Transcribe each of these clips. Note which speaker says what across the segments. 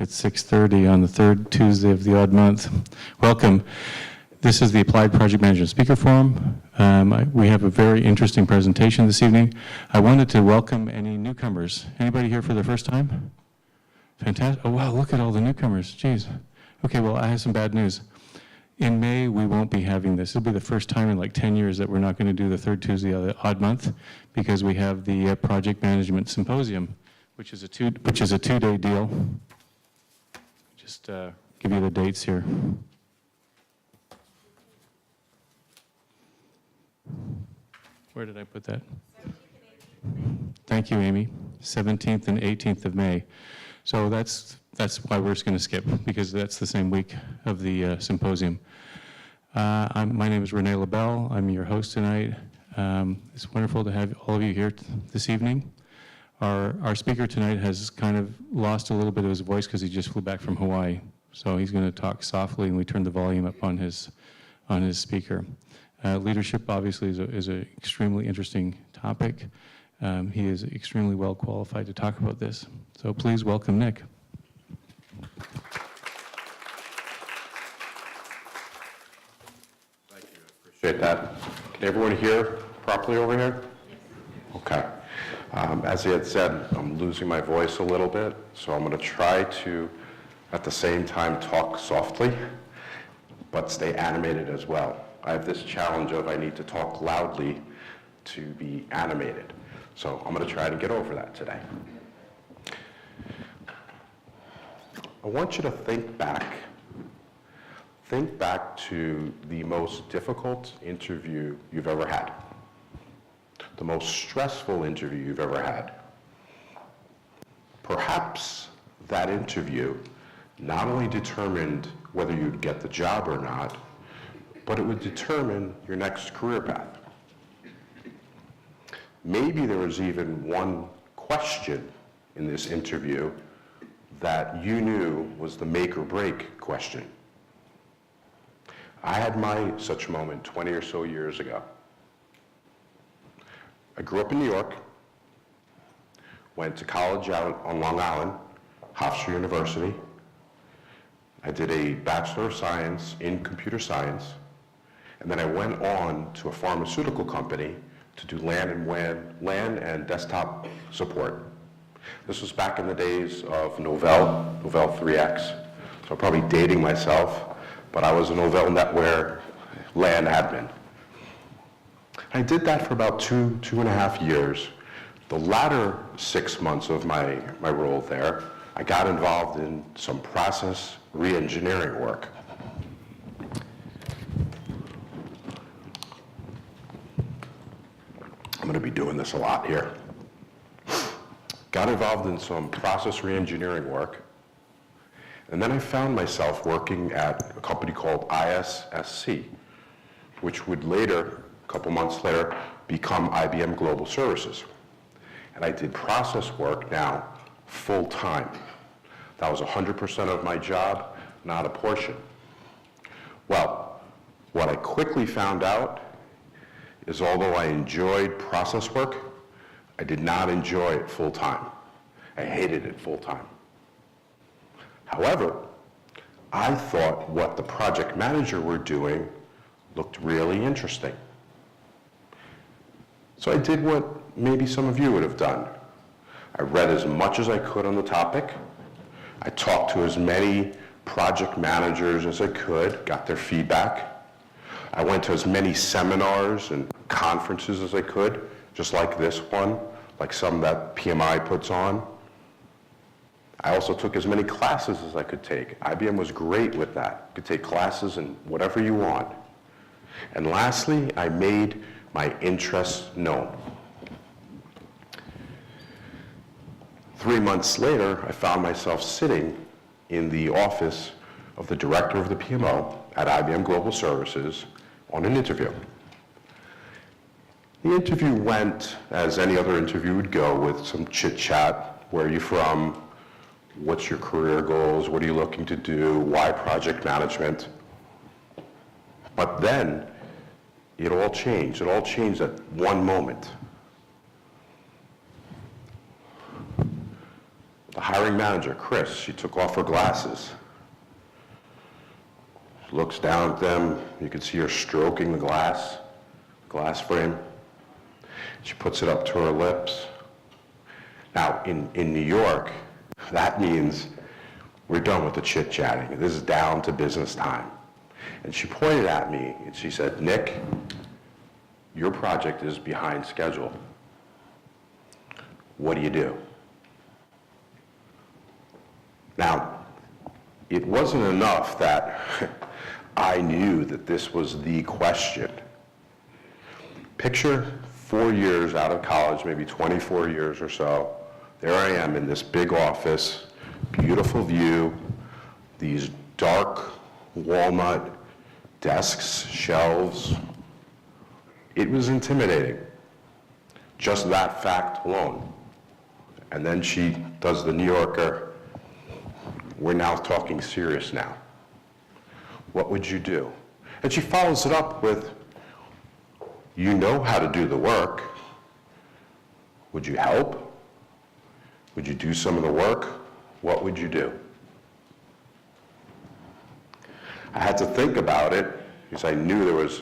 Speaker 1: It's 6:30 on the third Tuesday of the odd month. Welcome. This is the Applied Project Management Speaker Forum. We have a very interesting presentation this evening. I wanted to welcome any newcomers. Anybody here for the first time? Fantastic. Oh, wow, look at all the newcomers. Jeez. Okay, well, I have some bad news. In May, we won't be having this. It'll be the first time in like 10 years that we're not going to do the third Tuesday of the odd month because we have the Project Management Symposium, which is a two-day deal. Just give you the dates here. Where did I put that? Thank you, Amy. 17th and 18th of May. So that's why we're just going to skip, because that's the same week of the symposium. My name is Renee LaBelle. I'm your host tonight. It's wonderful to have all of you here this evening. Our speaker tonight has kind of lost a little bit of his voice because he just flew back from Hawaii. So he's going to talk softly, and we turned the volume up on his speaker. Leadership, obviously, is an extremely interesting topic. He is extremely well qualified to talk about this. So please welcome Nick.
Speaker 2: Thank you. I appreciate that. Can everyone hear properly over here? Okay. As he had said, I'm losing my voice a little bit, so I'm going to try to, at the same time, talk softly, but stay animated as well. I have this challenge of I need to talk loudly to be animated. So I'm going to try to get over that today. I want you to think back to the most difficult interview you've ever had, the most stressful interview you've ever had. Perhaps that interview not only determined whether you'd get the job or not, but it would determine your next career path. Maybe there was even one question in this interview that you knew was the make or break question. I had my such moment 20 or so years ago. I grew up in New York, went to college out on Long Island, Hofstra University. I did a Bachelor of Science in Computer Science, and then I went on to a pharmaceutical company to do LAN and desktop support. This was back in the days of Novell 3X. So I'm probably dating myself, but I was a Novell NetWare LAN admin. I did that for about two and a half years. The latter 6 months of my role there, I got involved in some process re-engineering work. I'm going to be doing this a lot here. Got involved in some process re-engineering work, and then I found myself working at a company called ISSC, which would later, a couple months later, become IBM Global Services. And I did process work now full-time. That was 100% of my job, not a portion. Well, what I quickly found out is although I enjoyed process work, I did not enjoy it full-time. I hated it full-time. However, I thought what the project manager were doing looked really interesting. So I did what maybe some of you would have done. I read as much as I could on the topic. I talked to as many project managers as I could, got their feedback. I went to as many seminars and conferences as I could, just like this one, like some that PMI puts on. I also took as many classes as I could take. IBM was great with that. You could take classes in whatever you want. And lastly, I made my interests known. 3 months later, I found myself sitting in the office of the director of the PMO at IBM Global Services on an interview. The interview went as any other interview would go, with some chit-chat. Where are you from? What's your career goals? What are you looking to do? Why project management? But then it all changed. It all changed at one moment. The hiring manager, Chris, she took off her glasses. She looks down at them. You can see her stroking the glass frame. She puts it up to her lips. Now, in New York, that means we're done with the chit-chatting. This is down to business time. And she pointed at me and she said, Nick, your project is behind schedule. What do you do? Now, it wasn't enough that I knew that this was the question. Picture 4 years out of college, maybe 24 years or so. There I am in this big office, beautiful view, these dark walnut desks, shelves. It was intimidating, just that fact alone. And then she does the New Yorker, we're now talking serious now. What would you do? And she follows it up with, you know how to do the work. Would you help? Would you do some of the work? What would you do? I had to think about it because I knew there was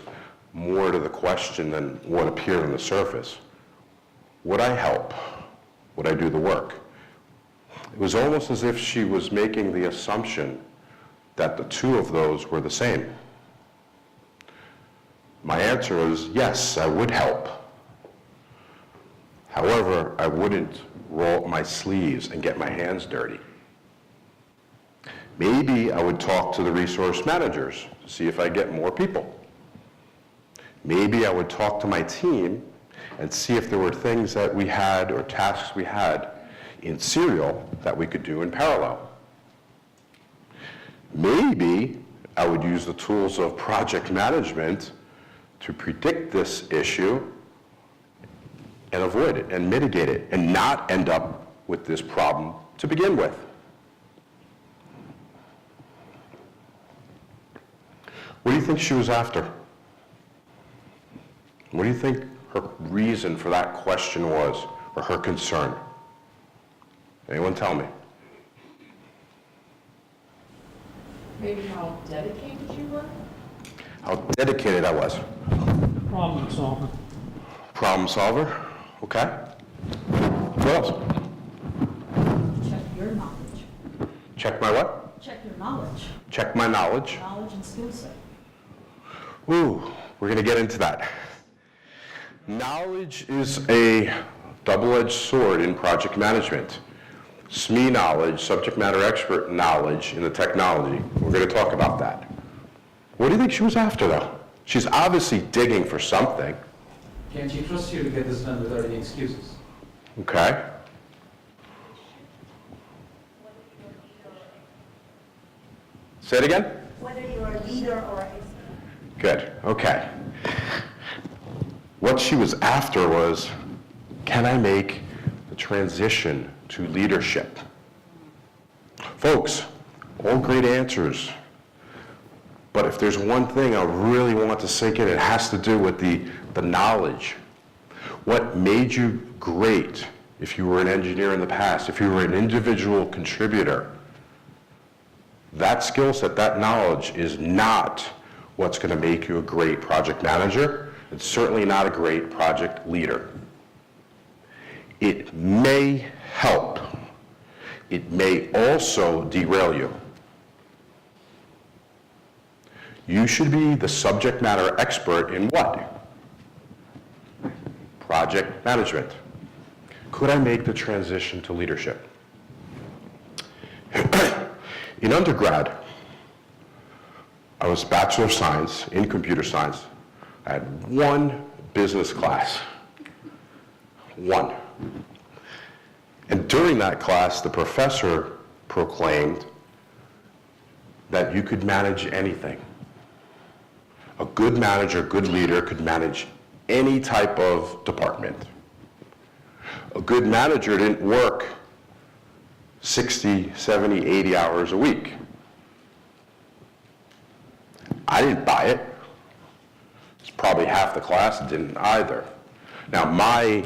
Speaker 2: more to the question than what appeared on the surface. Would I help? Would I do the work? It was almost as if she was making the assumption that the two of those were the same. My answer was, yes, I would help. However, I wouldn't roll up my sleeves and get my hands dirty. Maybe I would talk to the resource managers to see if I get more people. Maybe I would talk to my team and see if there were things that we had or tasks we had in serial that we could do in parallel. Maybe I would use the tools of project management to predict this issue and avoid it and mitigate it and not end up with this problem to begin with. What do you think she was after? What do you think her reason for that question was, or her concern? Anyone tell me?
Speaker 3: Maybe how dedicated you were?
Speaker 2: How dedicated I was.
Speaker 4: Problem solver.
Speaker 2: Problem solver, okay. What else?
Speaker 3: Check your knowledge.
Speaker 2: Check my what?
Speaker 3: Check your knowledge.
Speaker 2: Check my knowledge.
Speaker 3: Knowledge and skill set.
Speaker 2: Ooh, we're gonna get into that. Knowledge is a double-edged sword in project management. SME knowledge, subject matter expert knowledge in the technology. We're gonna talk about that. What do you think she was after though? She's obviously digging for something.
Speaker 4: Can she trust you to get this done without any excuses?
Speaker 2: Okay. Say it again?
Speaker 5: Whether you're a leader or a
Speaker 2: Good, okay. What she was after was, can I make the transition to leadership? Folks, all great answers. But if there's one thing I really want to sink in, it has to do with the knowledge. What made you great if you were an engineer in the past, if you were an individual contributor? That skill set, that knowledge is not what's going to make you a great project manager. It's certainly not a great project leader. It may help. It may also derail you. You should be the subject matter expert in what? Project management. Could I make the transition to leadership? In undergrad, I was Bachelor of Science in Computer Science. I had one business class. One. And during that class, the professor proclaimed that you could manage anything. A good manager, good leader could manage any type of department. A good manager didn't work 60, 70, 80 hours a week. I didn't buy it. It's probably half the class didn't either. Now my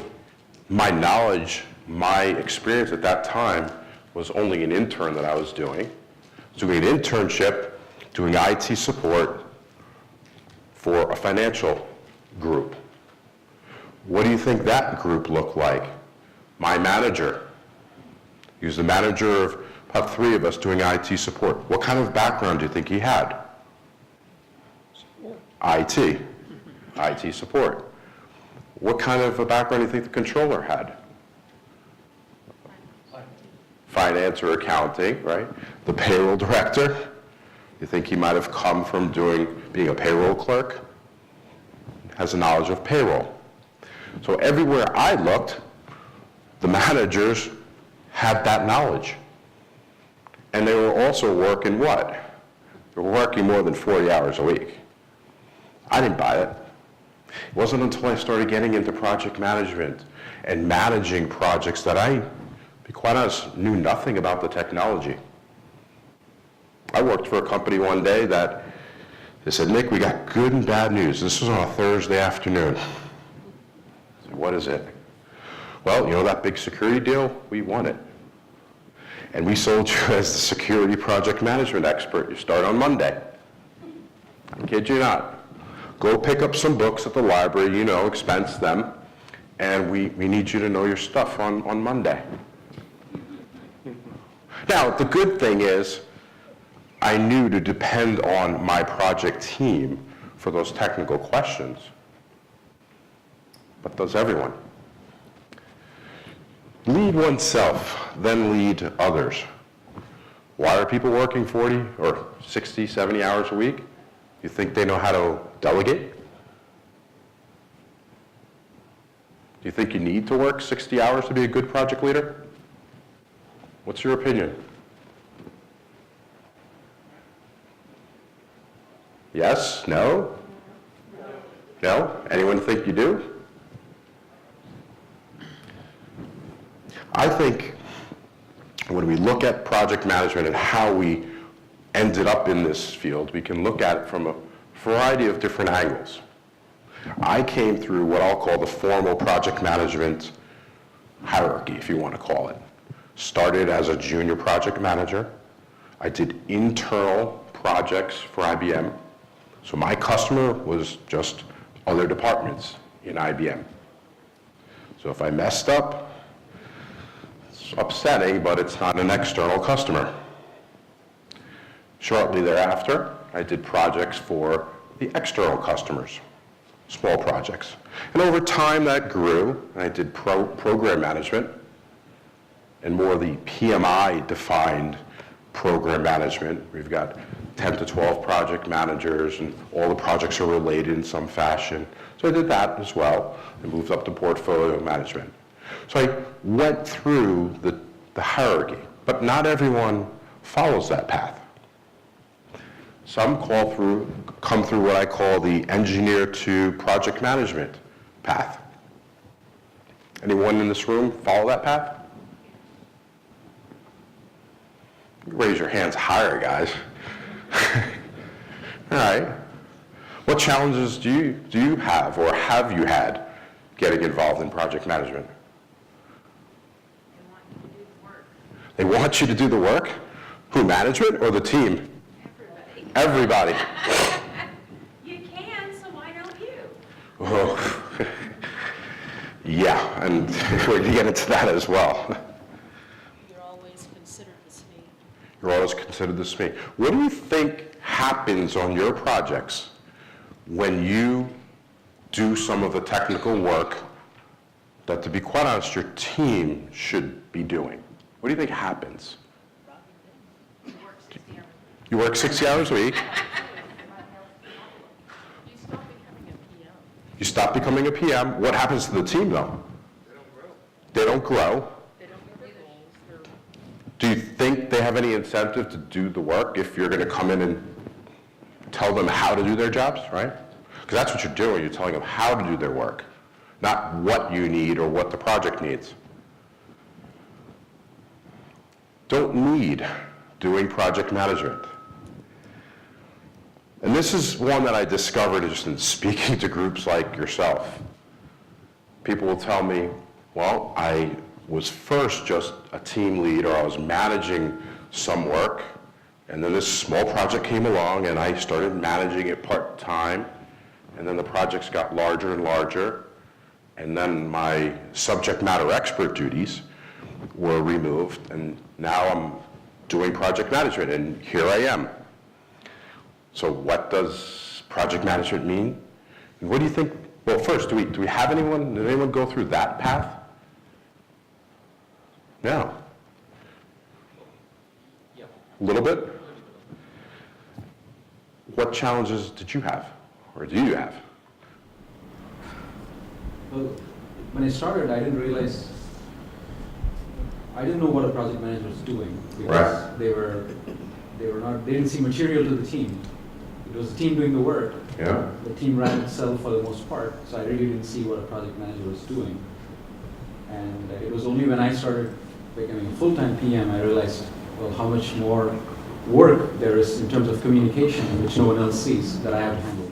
Speaker 2: knowledge, my experience at that time was only an intern that I was doing. Doing an internship, doing IT support for a financial group. What do you think that group looked like? My manager. He was the manager of about 3 of us doing IT support. What kind of background do you think he had? IT support. What kind of a background do you think the controller had? Finance or accounting, right? The payroll director. You think he might have come from being a payroll clerk? Has a knowledge of payroll. So everywhere I looked, the managers had that knowledge. And they were also working what? They were working more than 40 hours a week. I didn't buy it. It wasn't until I started getting into project management and managing projects that I, to be quite honest, knew nothing about the technology. I worked for a company one day that they said, Nick, we got good and bad news. This was on a Thursday afternoon. I said, what is it? Well, you know that big security deal? We won it. And we sold you as the security project management expert. You start on Monday. I kid you not. Go pick up some books at the library, expense them, and we need you to know your stuff on Monday. Now, the good thing is, I knew to depend on my project team for those technical questions. But does everyone? Lead oneself, then lead others. Why are people working 40 or 60, 70 hours a week? You think they know how to delegate? Do you think you need to work 60 hours to be a good project leader? What's your opinion? Yes? No? No? Anyone think you do? I think when we look at project management and how we ended up in this field, we can look at it from a variety of different angles. I came through what I'll call the formal project management hierarchy, if you want to call it. Started as a junior project manager. I did internal projects for IBM. So my customer was just other departments in IBM. So if I messed up, it's upsetting, but it's not an external customer. Shortly thereafter, I did projects for the external customers, small projects. And over time that grew, and I did program management and more of the PMI-defined program management. We've got 10 to 12 project managers, and all the projects are related in some fashion. So I did that as well, and moved up to portfolio management. So I went through the hierarchy, but not everyone follows that path. Some come through what I call the engineer to project management path. Anyone in this room follow that path? Raise your hands higher, guys. All right. What challenges do you have or have you had getting involved in project management? They want you to do the work? Who, management or the team? Everybody.
Speaker 3: You can, so why don't you?
Speaker 2: Oh. Yeah, and we're going to get into that as well.
Speaker 6: You're always considered the SME.
Speaker 2: You're always considered the SME. What do you think happens on your projects when you do some of the technical work that, to be quite honest, your team should be doing? What do you think happens? You work 60 hours a week. You stop becoming a PM. What happens to the team, though? They don't grow. Do you think they have any incentive to do the work if you're going to come in and tell them how to do their jobs, right? Because that's what you're doing. You're telling them how to do their work, not what you need or what the project needs. Don't need doing project management. And this is one that I discovered just in speaking to groups like yourself. People will tell me, well, I was first just a team lead, or I was managing some work, and then this small project came along and I started managing it part-time, and then the projects got larger and larger, and then my subject matter expert duties were removed, and now I'm doing project management, and here I am. So what does project management mean? And what do you think? Well, first, do we have anyone, did anyone go through that path? No. A little bit? What challenges did you have, or do you have?
Speaker 4: Well, when I started, I didn't realize, I didn't know what a project manager was doing, because
Speaker 2: Right.
Speaker 4: they didn't see material to the team. It was the team doing the work.
Speaker 2: Yeah.
Speaker 4: The team ran itself for the most part, so I really didn't see what a project manager was doing. And it was only when I started becoming a full-time PM, I realized, well, how much more work there is in terms of communication, which no one else sees, that I have to handle.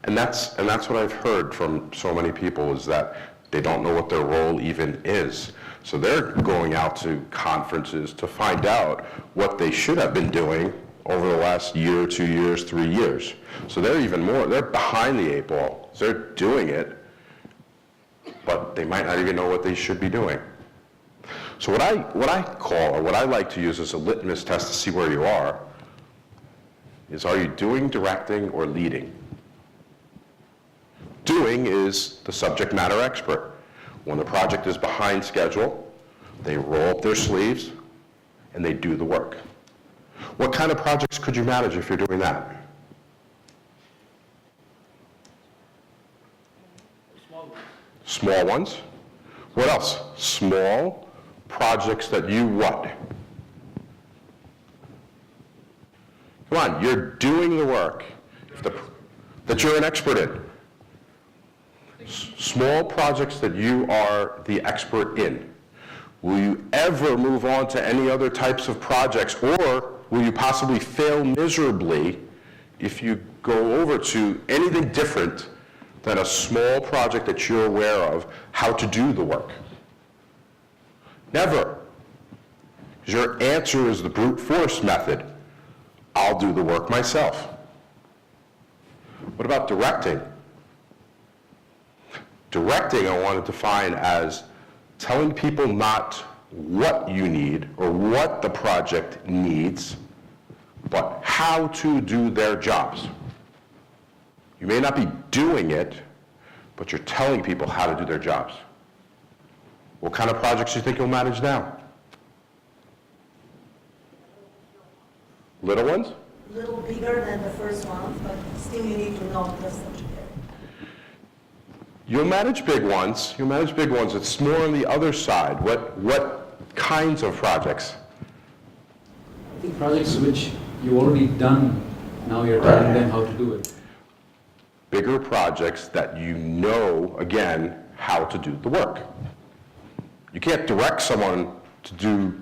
Speaker 2: And that's what I've heard from so many people, is that they don't know what their role even is. So they're going out to conferences to find out what they should have been doing over the last year, 2 years, 3 years. So they're behind the 8 ball. So they're doing it, but they might not even know what they should be doing. So what I call, or what I like to use as a litmus test to see where you are you doing, directing, or leading? Doing is the subject matter expert. When the project is behind schedule, they roll up their sleeves and they do the work. What kind of projects could you manage if you're doing that? Small ones. What else? Small projects that you what? Come on, you're doing the work that you're an expert in. Small projects that you are the expert in. Will you ever move on to any other types of projects, or will you possibly fail miserably if you go over to anything different than a small project that you're aware of, how to do the work? Never. Your answer is the brute force method. I'll do the work myself. What about directing? Directing, I want to define as telling people not what you need or what the project needs, but how to do their jobs. You may not be doing it, but you're telling people how to do their jobs. What kind of projects do you think you'll manage now? Little ones?
Speaker 5: A little bigger than the first one, but still you need to know the subject area.
Speaker 2: You'll manage big ones. You'll manage big ones. It's more on the other side. What kinds of projects?
Speaker 4: I think projects which you've already done, now you're telling them how to do it.
Speaker 2: Bigger projects that you know, again, how to do the work. You can't direct someone to do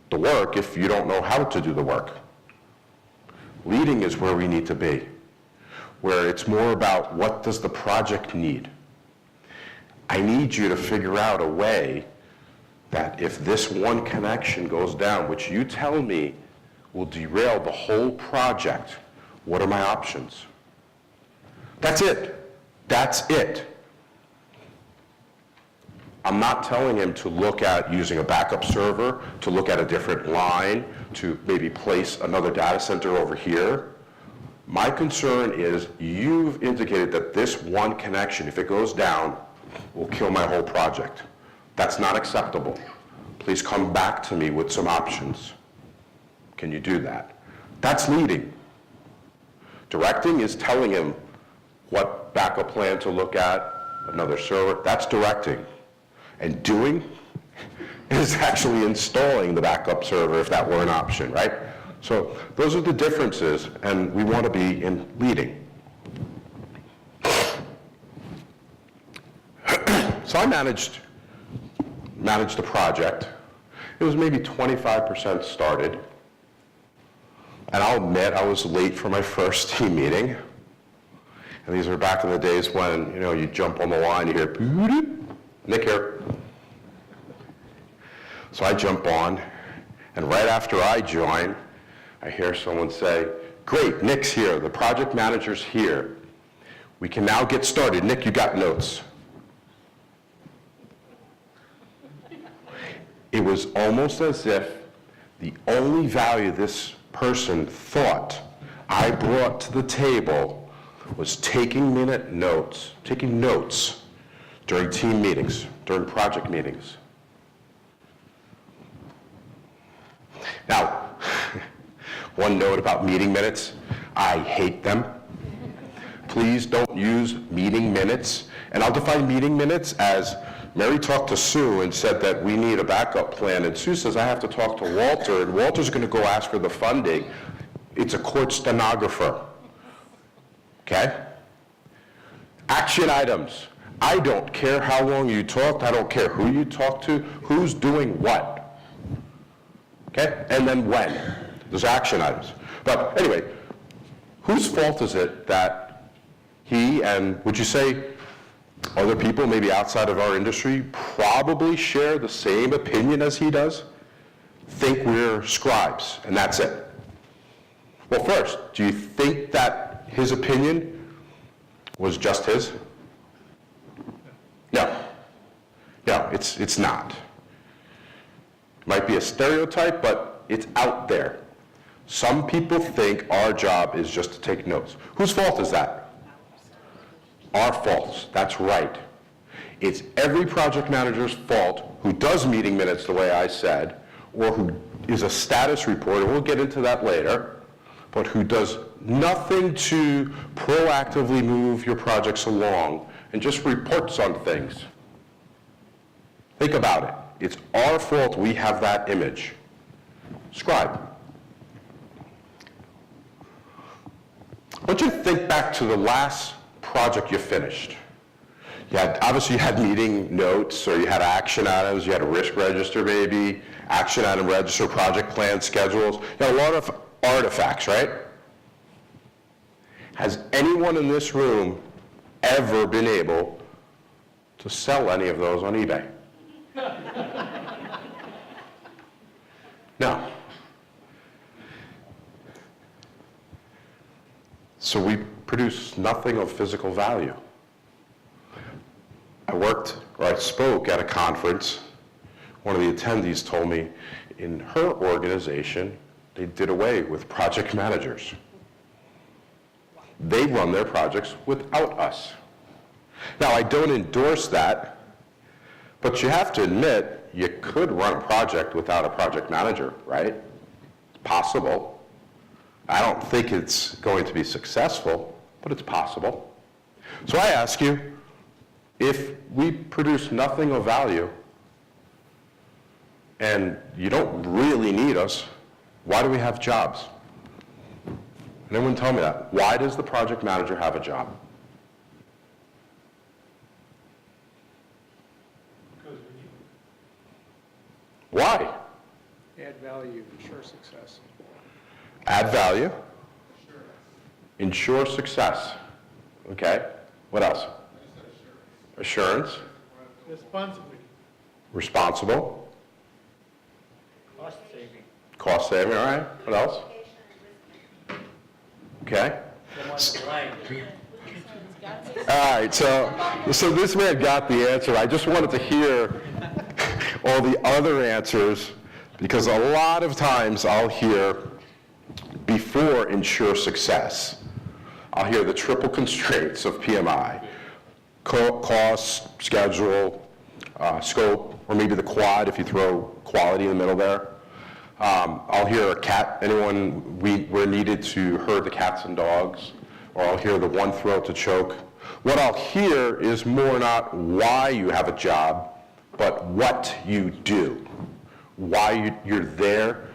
Speaker 2: the work if you don't know how to do the work. Leading is where we need to be, where it's more about what does the project need. I need you to figure out a way that if this one connection goes down, which you tell me will derail the whole project, what are my options? That's it. That's it. I'm not telling him to look at using a backup server, to look at a different line, to maybe place another data center over here. My concern is you've indicated that this one connection, if it goes down, will kill my whole project. That's not acceptable. Please come back to me with some options. Can you do that? That's leading. Directing is telling him what backup plan to look at, another server. That's directing. And doing is actually installing the backup server if that were an option, right? So those are the differences, and we want to be in leading. So I managed the project. It was maybe 25% started. And I'll admit I was late for my first team meeting. And these are back in the days when, you jump on the line, you hear, Nick here. So I jump on, and right after I join, I hear someone say, "Great, Nick's here, the project manager's here. We can now get started. Nick, you got notes." It was almost as if the only value this person thought I brought to the table was taking notes during team meetings, during project meetings. Now, one note about meeting minutes, I hate them. Please don't use meeting minutes. And I'll define meeting minutes as Mary talked to Sue and said that we need a backup plan, and Sue says I have to talk to Walter, and Walter's going to go ask for the funding. It's a court stenographer. Okay? Action items. I don't care how long you talked. I don't care who you talked to, who's doing what. Okay? And then when. There's action items. But anyway, whose fault is it that he and, would you say, other people maybe outside of our industry probably share the same opinion as he does? Think we're scribes, and that's it. Well, first, do you think that his opinion was just his? No. No, it's not. It might be a stereotype, but it's out there. Some people think our job is just to take notes. Whose fault is that? Our faults, that's right. It's every project manager's fault who does meeting minutes the way I said, or who is a status reporter, we'll get into that later, but who does nothing to proactively move your projects along and just reports on things. Think about it. It's our fault we have that image. Scribe. I want you to think back to the last project you finished. Obviously you had meeting notes, or you had action items, you had a risk register maybe, action item register, project plan, schedules. You had a lot of artifacts, right? Has anyone in this room ever been able to sell any of those on eBay? No. So we produce nothing of physical value. I spoke at a conference. One of the attendees told me in her organization, they did away with project managers. They run their projects without us. Now, I don't endorse that, but you have to admit, you could run a project without a project manager, right? It's possible. I don't think it's going to be successful, but it's possible. So I ask you, if we produce nothing of value and you don't really need us, why do we have jobs? Anyone tell me that? Why does the project manager have a job?
Speaker 7: Because we need
Speaker 2: Why?
Speaker 7: to add value, ensure success.
Speaker 2: Add value. Ensure success. Okay. What else? Assurance.
Speaker 7: Responsibly.
Speaker 2: Responsible.
Speaker 7: Cost saving.
Speaker 2: Cost saving, all right. What else? Okay. All right, so this man got the answer. I just wanted to hear all the other answers, because a lot of times I'll hear before ensure success, I'll hear the triple constraints of PMI. Cost, schedule, scope, or maybe the quad if you throw quality in the middle there. I'll hear we're needed to herd the cats and dogs, or I'll hear the one throat to choke. What I'll hear is more not why you have a job, but what you do. Why you're there?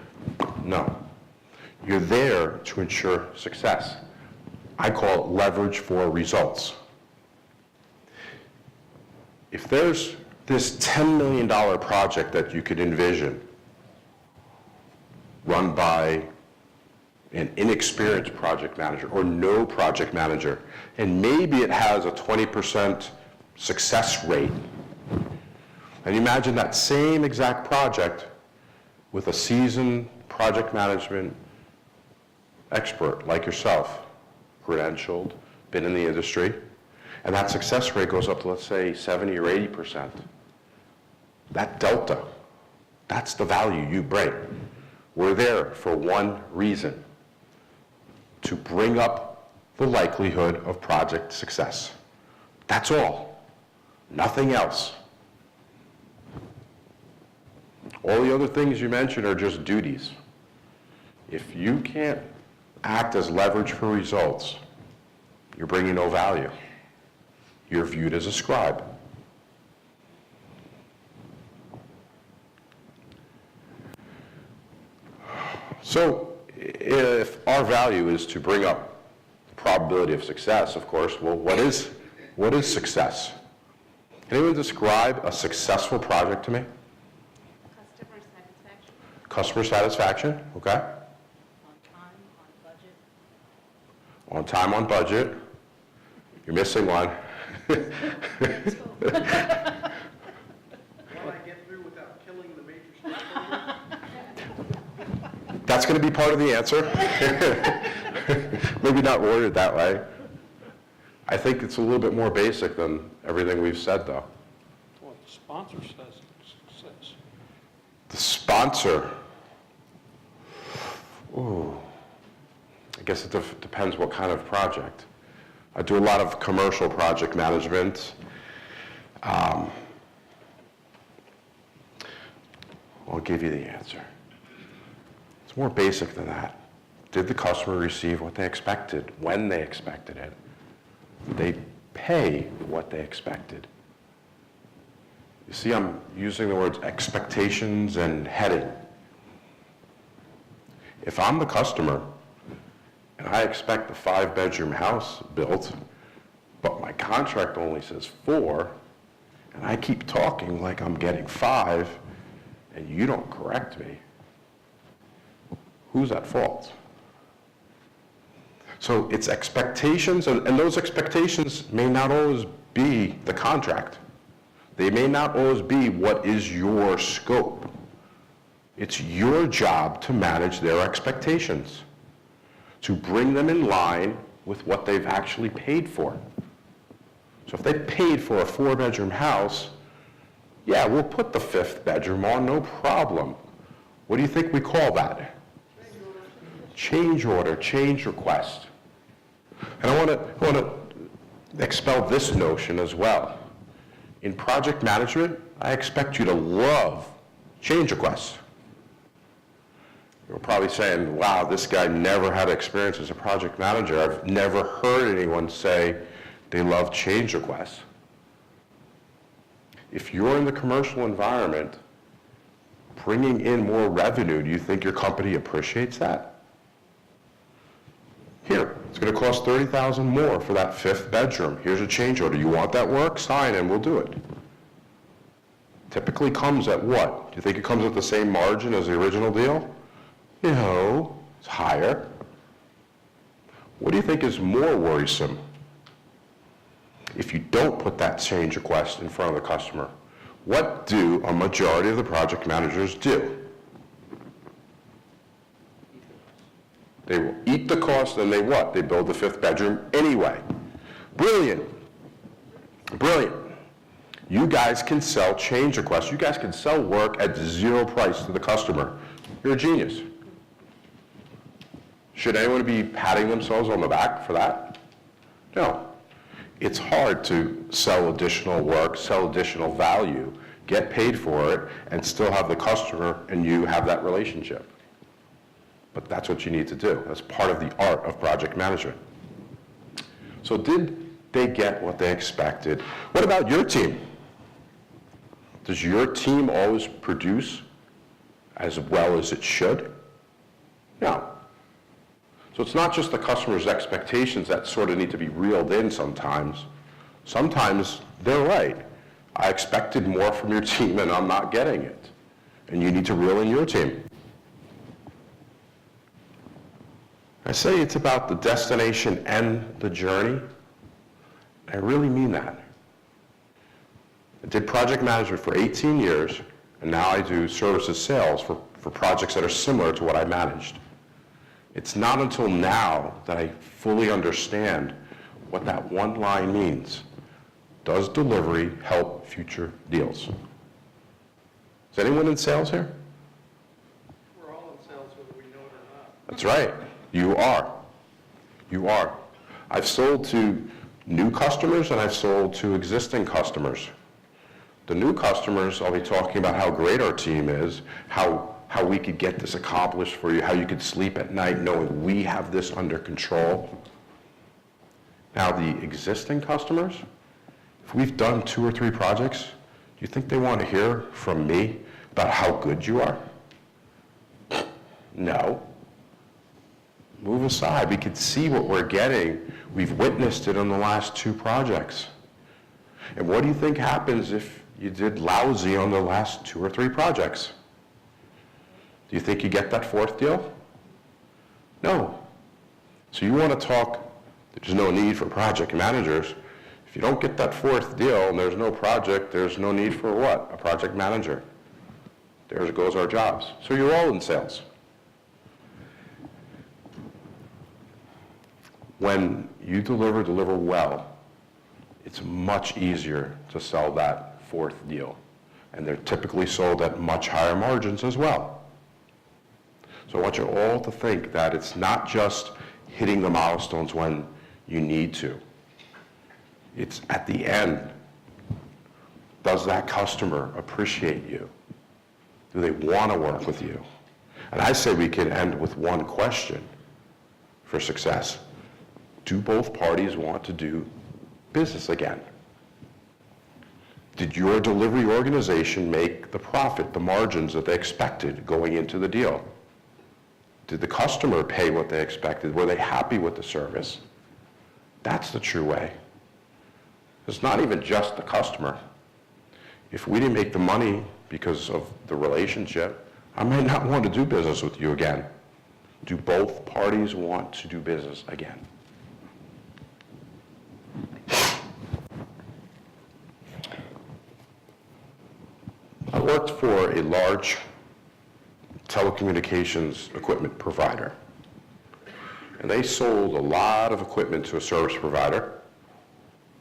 Speaker 2: No. You're there to ensure success. I call it leverage for results. If there's this $10 million project that you could envision run by an inexperienced project manager or no project manager, and maybe it has a 20% success rate, and imagine that same exact project with a seasoned project management expert like yourself, credentialed, been in the industry, and that success rate goes up to, let's say, 70 or 80%. That delta, that's the value you bring. We're there for one reason, to bring up the likelihood of project success. That's all, nothing else. All the other things you mentioned are just duties. If you can't act as leverage for results, you're bringing no value. You're viewed as a scribe. So if our value is to bring up the probability of success, of course, well, what is success? Can anyone describe a successful project to me?
Speaker 6: Customer satisfaction,
Speaker 2: Customer satisfaction, okay.
Speaker 6: on time, on budget.
Speaker 2: On time, on budget. You're missing one.
Speaker 7: Will I get through without killing the major stakeholder?
Speaker 2: That's going to be part of the answer. Maybe not worded that way. I think it's a little bit more basic than everything we've said, though.
Speaker 7: Well, the sponsor says success.
Speaker 2: The sponsor. Ooh. I guess it depends what kind of project. I do a lot of commercial project management. I'll give you the answer. It's more basic than that. Did the customer receive what they expected, when they expected it? Did they pay what they expected? You see, I'm using the words expectations and heading. If I'm the customer and I expect a 5-bedroom house built, but my contract only says 4, and I keep talking like I'm getting 5, and you don't correct me, who's at fault? So it's expectations, and those expectations may not always be the contract. They may not always be what is your scope. It's your job to manage their expectations, to bring them in line with what they've actually paid for. So if they paid for a 4-bedroom house, yeah, we'll put the 5th bedroom on, no problem. What do you think we call that? Change order, change request. And I want to expel this notion as well. In project management, I expect you to love change requests. You're probably saying, wow, this guy never had experience as a project manager. I've never heard anyone say they love change requests. If you're in the commercial environment, bringing in more revenue, do you think your company appreciates that? Here, it's going to cost $30,000 more for that 5th bedroom. Here's a change order. You want that work? Sign and we'll do it. Typically comes at what? Do you think it comes at the same margin as the original deal? No, it's higher. What do you think is more worrisome? If you don't put that change request in front of the customer, what do a majority of the project managers do? They will eat the cost and they what? They build the 5th bedroom anyway. Brilliant. Brilliant. You guys can sell change requests. You guys can sell work at 0 price to the customer. You're a genius. Should anyone be patting themselves on the back for that? No. It's hard to sell additional work, sell additional value, get paid for it, and still have the customer and you have that relationship. But that's what you need to do. That's part of the art of project management. So did they get what they expected? What about your team? Does your team always produce as well as it should? No. So it's not just the customer's expectations that sort of need to be reeled in sometimes. Sometimes they're right. I expected more from your team and I'm not getting it. And you need to reel in your team. I say it's about the destination and the journey. I really mean that. I did project management for 18 years, and now I do services sales for for projects that are similar to what I managed. It's not until now that I fully understand what that one line means. Does delivery help future deals? Is anyone in sales here?
Speaker 7: We're all in sales whether we know it or not.
Speaker 2: That's right. You are. You are. I've sold to new customers and I've sold to existing customers. The new customers, I'll be talking about how great our team is, how we could get this accomplished for you, how you could sleep at night knowing we have this under control. Now, the existing customers, if we've done 2 or 3 projects, do you think they want to hear from me about how good you are? No. Move aside. We could see what we're getting. We've witnessed it on the last 2 projects. And what do you think happens if you did lousy on the last 2 or 3 projects? Do you think you get that 4th deal? No. So you want to talk, there's no need for project managers. If you don't get that 4th deal and there's no project, there's no need for what? A project manager. There goes our jobs. So you're all in sales. When you deliver well, it's much easier to sell that 4th deal. And they're typically sold at much higher margins as well. So I want you all to think that it's not just hitting the milestones when you need to. It's at the end. Does that customer appreciate you? Do they want to work with you? And I say we can end with one question for success. Do both parties want to do business again? Did your delivery organization make the profit, the margins that they expected going into the deal? Did the customer pay what they expected? Were they happy with the service? That's the true way. It's not even just the customer. If we didn't make the money because of the relationship, I might not want to do business with you again. Do both parties want to do business again? I worked for a large telecommunications equipment provider. And they sold a lot of equipment to a service provider,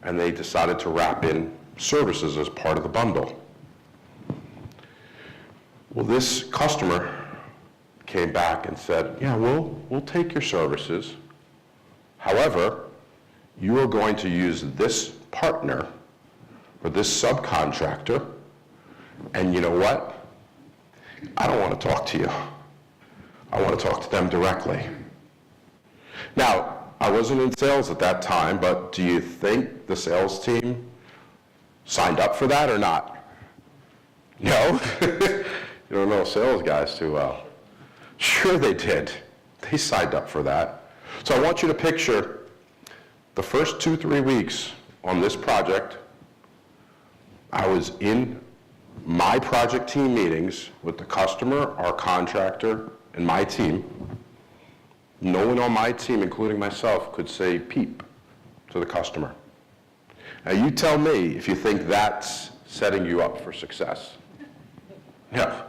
Speaker 2: and they decided to wrap in services as part of the bundle. Well, this customer came back and said, yeah, we'll take your services. However, you are going to use this partner or this subcontractor, and you know what? I don't want to talk to you. I want to talk to them directly. Now, I wasn't in sales at that time, but do you think the sales team signed up for that or not? No? You don't know sales guys too well. Sure they did. They signed up for that. So I want you to picture the first 2-3 weeks on this project, I was in my project team meetings with the customer, our contractor, and my team. No one on my team, including myself, could say peep to the customer. Now you tell me if you think that's setting you up for success. Yeah.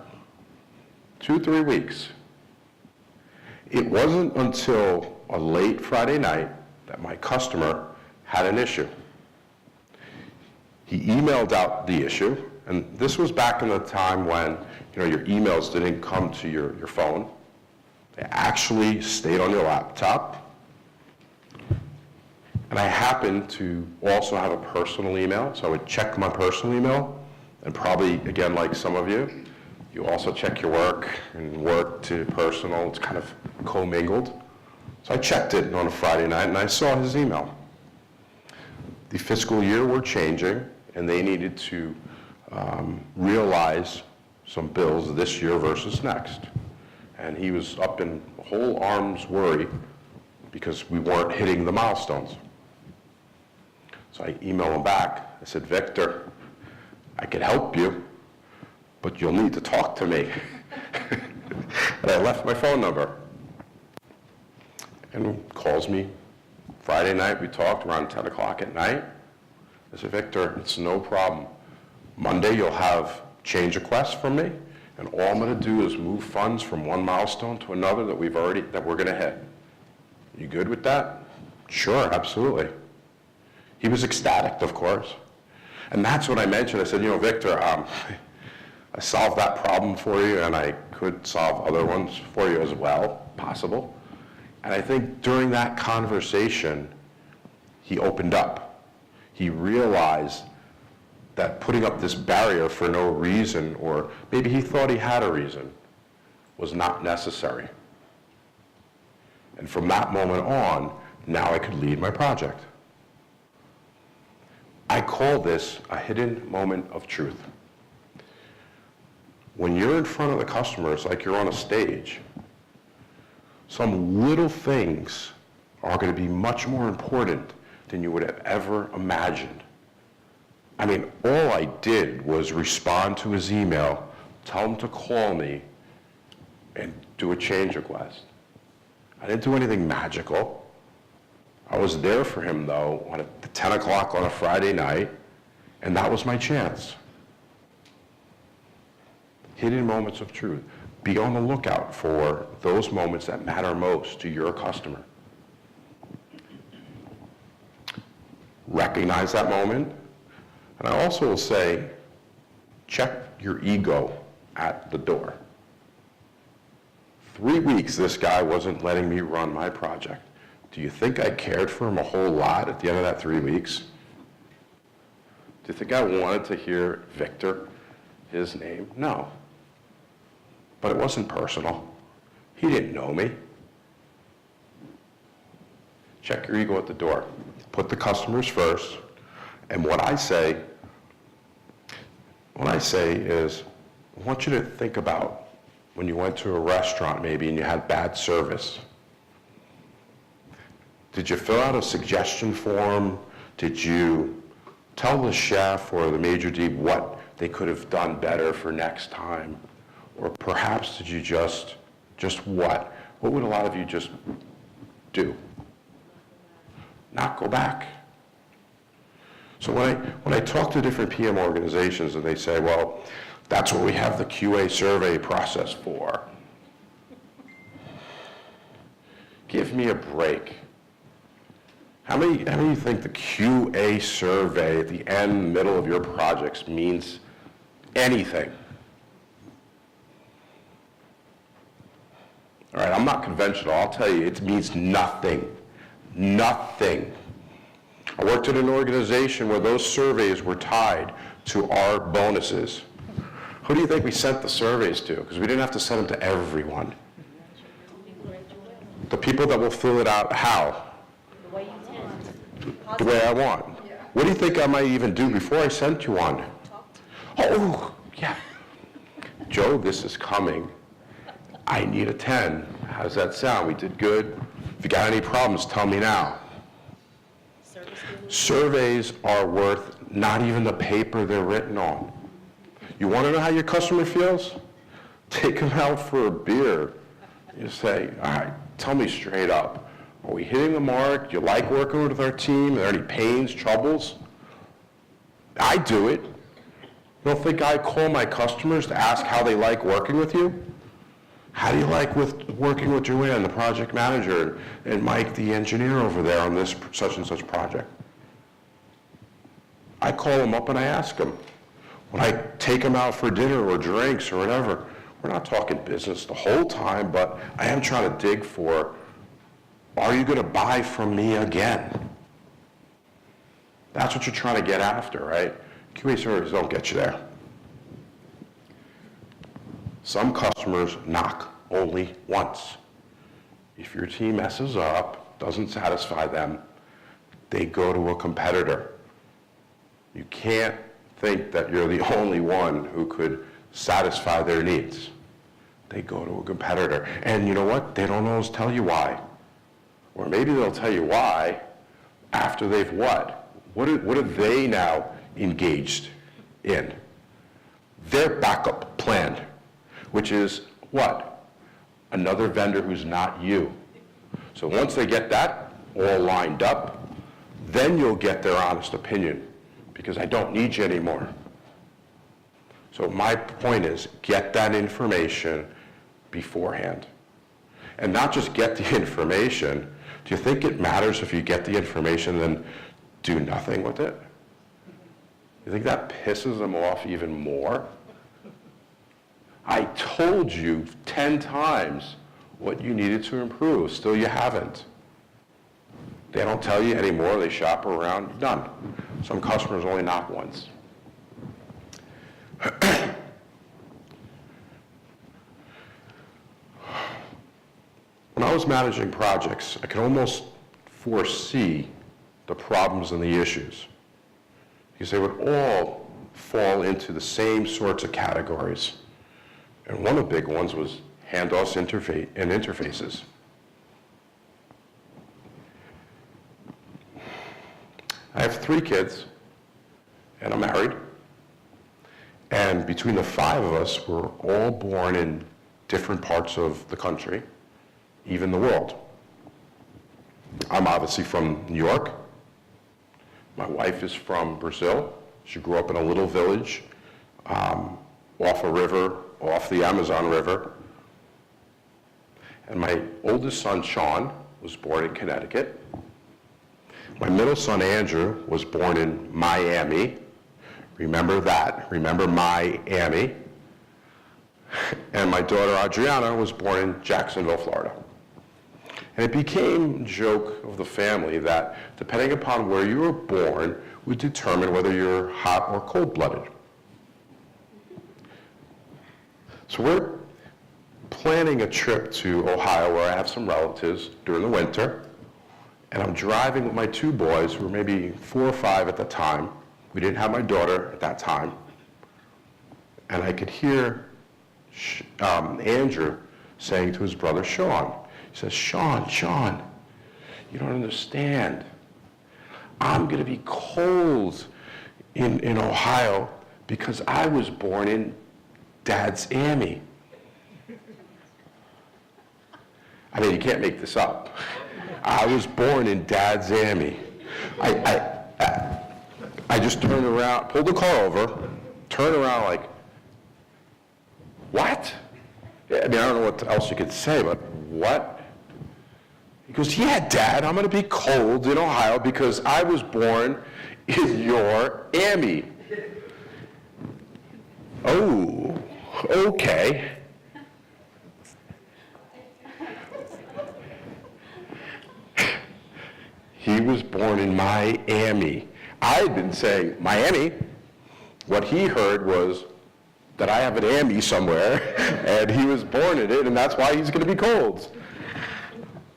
Speaker 2: 2-3 weeks. It wasn't until a late Friday night that my customer had an issue. He emailed out the issue, and this was back in the time when your emails didn't come to your phone. They actually stayed on your laptop. And I happened to also have a personal email, so I would check my personal email, and probably, again, like some of you, you also check your work, and work to personal, it's kind of commingled. So I checked it on a Friday night, and I saw his email. The fiscal year were changing, and they needed to realize some bills this year versus next. And he was up in whole arms worry because we weren't hitting the milestones. So I emailed him back. I said, Victor, I can help you, but you'll need to talk to me. And I left my phone number. And he calls me Friday night. We talked around 10 o'clock at night. I said, Victor, it's no problem. Monday you'll have change requests from me, And all I'm gonna do is move funds from one milestone to another that we're gonna hit. You good with that? Sure, absolutely. He was ecstatic, of course. And that's what I mentioned. I said, Victor, I solved that problem for you, and I could solve other ones for you as well, possible. And I think during that conversation, he opened up. He realized that putting up this barrier for no reason, or maybe he thought he had a reason, was not necessary. And from that moment on, now I could lead my project. I call this a hidden moment of truth. When you're in front of the customer, it's like you're on a stage. Some little things are going to be much more important than you would have ever imagined. I mean, all I did was respond to his email, tell him to call me, and do a change request. I didn't do anything magical. I was there for him, though, at 10 o'clock on a Friday night, and that was my chance. Hidden moments of truth. Be on the lookout for those moments that matter most to your customer. Recognize that moment. And I also will say, check your ego at the door. 3 weeks, this guy wasn't letting me run my project. Do you think I cared for him a whole lot at the end of that 3 weeks? Do you think I wanted to hear Victor, his name? No. But it wasn't personal. He didn't know me. Check your ego at the door. Put the customers first. And what I say is, I want you to think about when you went to a restaurant maybe and you had bad service. Did you fill out a suggestion form? Did you tell the chef or the maitre d' what they could have done better for next time? Or perhaps did you just what? What would a lot of you just do? Not go back. So when I talk to different PM organizations and they say, well, that's what we have the QA survey process for. Give me a break. How many of you think the QA survey at the end, middle of your projects means anything? All right, I'm not conventional. I'll tell you, it means nothing. Nothing. I worked at an organization where those surveys were tied to our bonuses. Who do you think we sent the surveys to? Because we didn't have to send them to everyone. The people that will fill it out, how?
Speaker 6: The way you tend.
Speaker 2: The way I want. What do you think I might even do before I sent you one? Oh, yeah. Joe, this is coming. I need a 10. How's that sound? We did good. If you got any problems, tell me now. Surveys are worth not even the paper they're written on. You want to know how your customer feels? Take them out for a beer. You say, all right, tell me straight up. Are we hitting the mark? Do you like working with our team? Are there any pains, troubles? I do it. You don't think I call my customers to ask how they like working with you? How do you like working with Joanne, the project manager, and Mike, the engineer over there on this such and such project? I call them up and I ask them. When I take them out for dinner or drinks or whatever, we're not talking business the whole time, but I am trying to dig for, are you going to buy from me again? That's what you're trying to get after, right? QA surveys don't get you there. Some customers knock only once. If your team messes up, doesn't satisfy them, they go to a competitor. You can't think that you're the only one who could satisfy their needs. They go to a competitor. And you know what? They don't always tell you why. Or maybe they'll tell you why after they've what? What are they now engaged in? Their backup plan, which is what? Another vendor who's not you. So once they get that all lined up, then you'll get their honest opinion, because I don't need you anymore. So my point is, get that information beforehand. And not just get the information. Do you think it matters if you get the information and then do nothing with it? You think that pisses them off even more? I told you 10 times what you needed to improve, still you haven't. They don't tell you anymore, they shop around, none. Some customers only knock once. When I was managing projects, I could almost foresee the problems and the issues, because they would all fall into the same sorts of categories. And one of the big ones was handoffs and interfaces. I have 3 kids, and I'm married. And between the 5 of us, we're all born in different parts of the country, even the world. I'm obviously from New York. My wife is from Brazil. She grew up in a little village off a river, off the Amazon River. And my oldest son, Sean, was born in Connecticut. My middle son, Andrew, was born in Miami. Remember that. Remember Miami. And my daughter, Adriana, was born in Jacksonville, Florida. And it became a joke of the family that depending upon where you were born would determine whether you're hot or cold-blooded. So we're planning a trip to Ohio where I have some relatives during the winter. And I'm driving with my 2 boys, who were maybe 4 or 5 at the time. We didn't have my daughter at that time. And I could hear Andrew saying to his brother, Sean, he says, Sean, you don't understand. I'm going to be cold in Ohio because I was born in Dad's Ammy. I mean, you can't make this up. I was born in Dad's Ammy. I just turned around, pulled the car over, turned around like, what? I mean, I don't know what else you could say, but what? He goes, yeah, Dad, I'm going to be cold in Ohio because I was born in your Ammy. Oh, okay. He was born in Miami. I had been saying Miami. What he heard was that I have an Ammy somewhere, and he was born in it, and that's why he's going to be cold.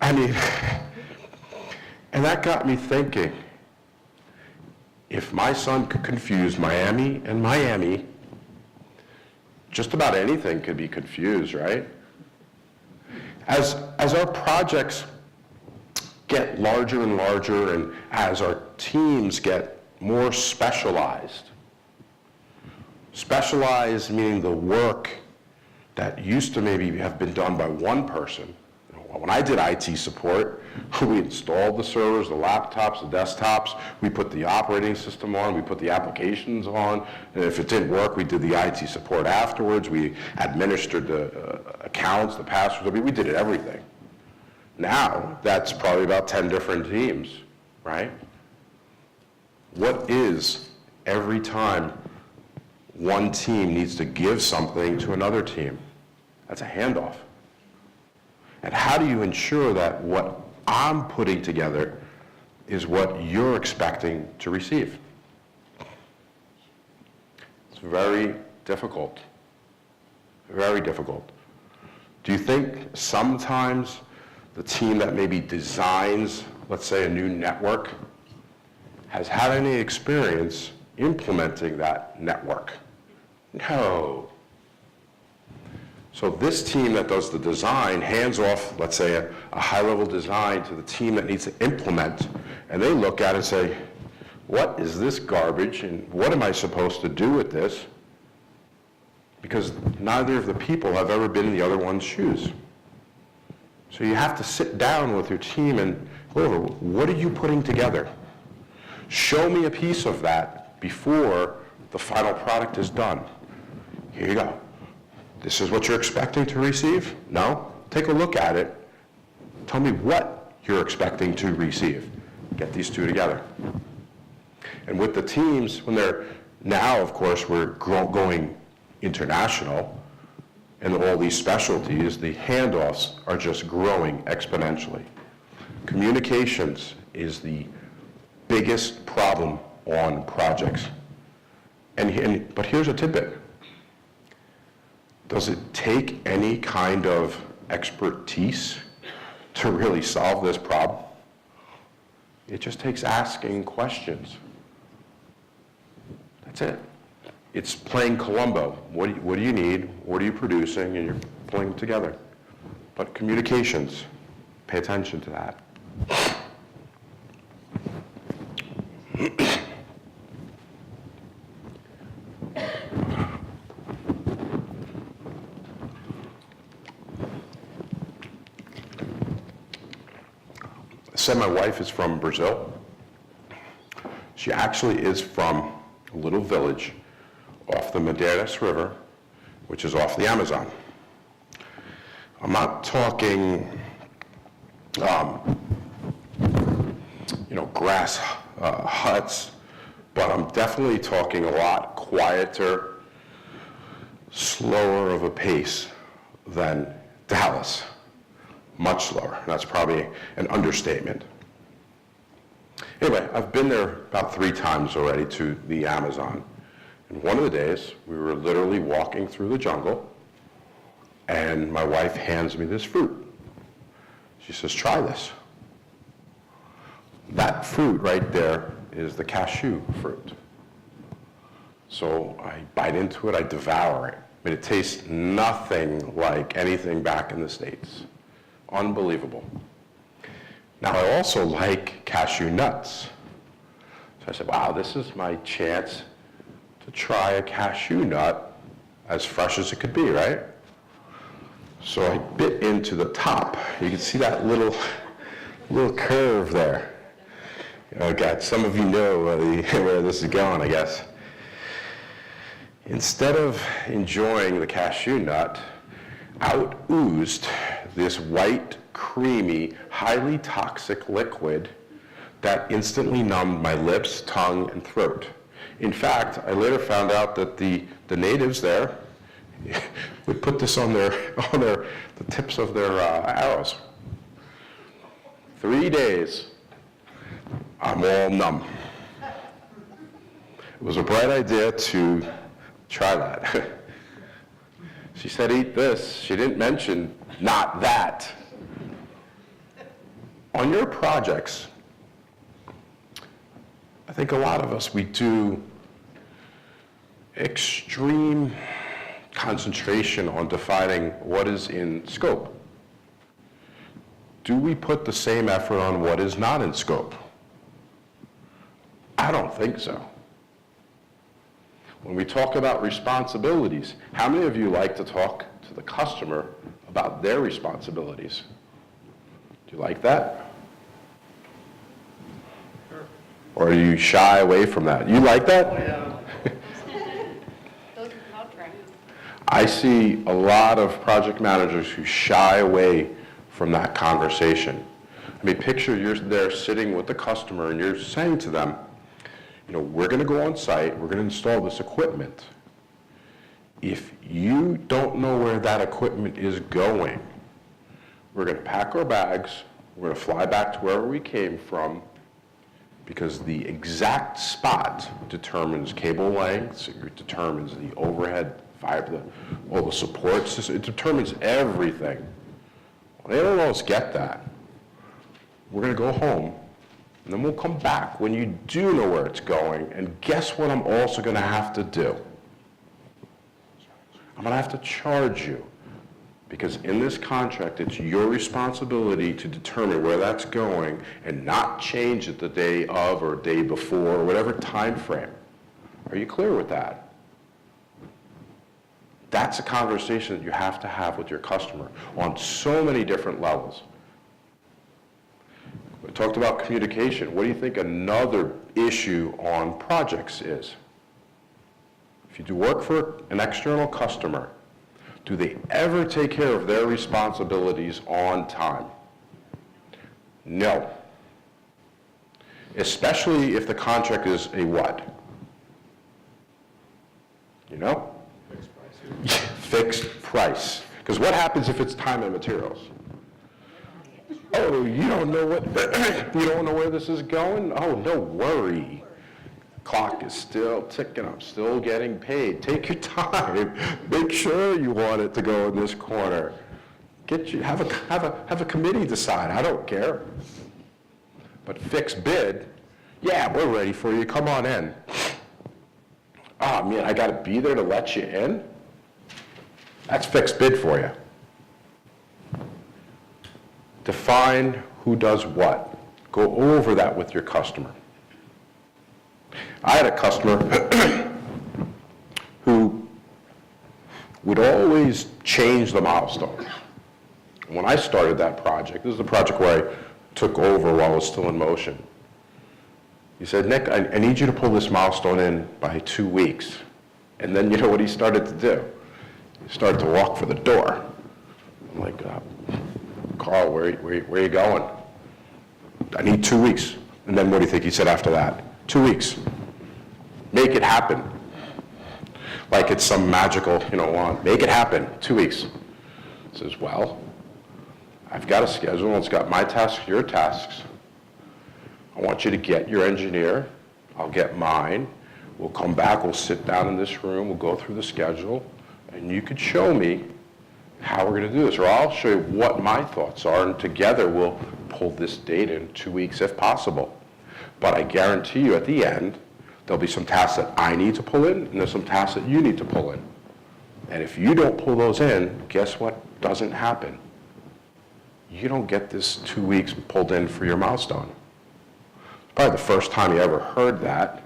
Speaker 2: I mean, and that got me thinking, if my son could confuse Miami and Miami, just about anything could be confused, right? As our projects get larger and larger, and as our teams get more specialized. Specialized meaning the work that used to maybe have been done by one person. When I did IT support, we installed the servers, the laptops, the desktops, we put the operating system on, we put the applications on, and if it didn't work, we did the IT support afterwards, we administered the accounts, the passwords, we did everything. Now, that's probably about 10 different teams, right? What is every time one team needs to give something to another team? That's a handoff. And how do you ensure that what I'm putting together is what you're expecting to receive? It's very difficult. Very difficult. Do you think sometimes the team that maybe designs, let's say, a new network, has had any experience implementing that network? No. So this team that does the design hands off, let's say, a high-level design to the team that needs to implement, and they look at it and say, what is this garbage, and what am I supposed to do with this? Because neither of the people have ever been in the other one's shoes. So you have to sit down with your team and go over, what are you putting together? Show me a piece of that before the final product is done. Here you go. This is what you're expecting to receive? No? Take a look at it. Tell me what you're expecting to receive. Get these two together. And with the teams, when they're, now of course we're going international, and all these specialties, the handoffs are just growing exponentially. Communications is the biggest problem on projects. But here's a tidbit. Does it take any kind of expertise to really solve this problem? It just takes asking questions. That's it. It's playing Columbo. What do you need? What are you producing? And you're pulling it together. But communications, pay attention to that. I said my wife is from Brazil. She actually is from a little village off the Madeiras River, which is off the Amazon. I'm not talking, grass huts, but I'm definitely talking a lot quieter, slower of a pace than Dallas. Much slower. That's probably an understatement. Anyway, I've been there about 3 times already to the Amazon. And one of the days, we were literally walking through the jungle, and my wife hands me this fruit. She says, try this. That fruit right there is the cashew fruit. So I bite into it, I devour it. But it tastes nothing like anything back in the States. Unbelievable. Now, I also like cashew nuts. So I said, wow, this is my chance to try a cashew nut as fresh as it could be, right? So I bit into the top. You can see that little curve there. God, some of you know where this is going, I guess. Instead of enjoying the cashew nut, out oozed this white, creamy, highly toxic liquid that instantly numbed my lips, tongue, and throat. In fact, I later found out that the natives there would put this on the tips of their arrows. 3 days, I'm all numb. It was a bright idea to try that. She said, eat this. She didn't mention not that. On your projects, I think a lot of us, we do extreme concentration on defining what is in scope. Do we put the same effort on what is not in scope? I don't think so. When we talk about responsibilities, how many of you like to talk to the customer about their responsibilities? Do you like that?
Speaker 7: Sure.
Speaker 2: Or do you shy away from that? You like that?
Speaker 7: Oh, yeah.
Speaker 6: Those are contracts.
Speaker 2: I see a lot of project managers who shy away from that conversation. I mean, picture you're there sitting with the customer and you're saying to them, we're going to go on site, we're going to install this equipment. If you don't know where that equipment is going, we're going to pack our bags, we're going to fly back to wherever we came from, because the exact spot determines cable lengths, it determines the overhead fiber, all the supports, it determines everything. Well, they don't always get that. We're going to go home, and then we'll come back when you do know where it's going, and guess what I'm also going to have to do? I'm going to have to charge you, because in this contract, it's your responsibility to determine where that's going and not change it the day of or day before or whatever time frame. Are you clear with that? That's a conversation that you have to have with your customer on so many different levels. We talked about communication. What do you think another issue on projects is? if you do work for an external customer, do they ever take care of their responsibilities on time? No. Especially if the contract is a what? You know? Fixed price. Because what happens if it's time and materials? Oh, you don't know you don't know where this is going? Oh, no worry. Clock is still ticking. I'm still getting paid. Take your time. Make sure you want it to go in this corner. Have a committee decide. I don't care. But fixed bid, yeah, we're ready for you. Come on in. Oh man, I got to be there to let you in? That's fixed bid for you. Define who does what. Go over that with your customer. I had a customer who would always change the milestones. When I started that project, this is the project where I took over while it was still in motion. He said, Nick, I need you to pull this milestone in by 2 weeks. And then you know what he started to do? He started to walk for the door. I'm like, Carl, where are you going? I need 2 weeks. And then what do you think he said after that? 2 weeks. Make it happen. Like it's some magical, wand. Make it happen. 2 weeks. He says, well, I've got a schedule. It's got my tasks, your tasks. I want you to get your engineer. I'll get mine. We'll come back. We'll sit down in this room. We'll go through the schedule. And you could show me how we're going to do this. Or I'll show you what my thoughts are. And together we'll pull this date in 2 weeks if possible. But I guarantee you at the end, there'll be some tasks that I need to pull in, and there's some tasks that you need to pull in. And if you don't pull those in, guess what doesn't happen? You don't get this 2 weeks pulled in for your milestone. Probably the first time he ever heard that.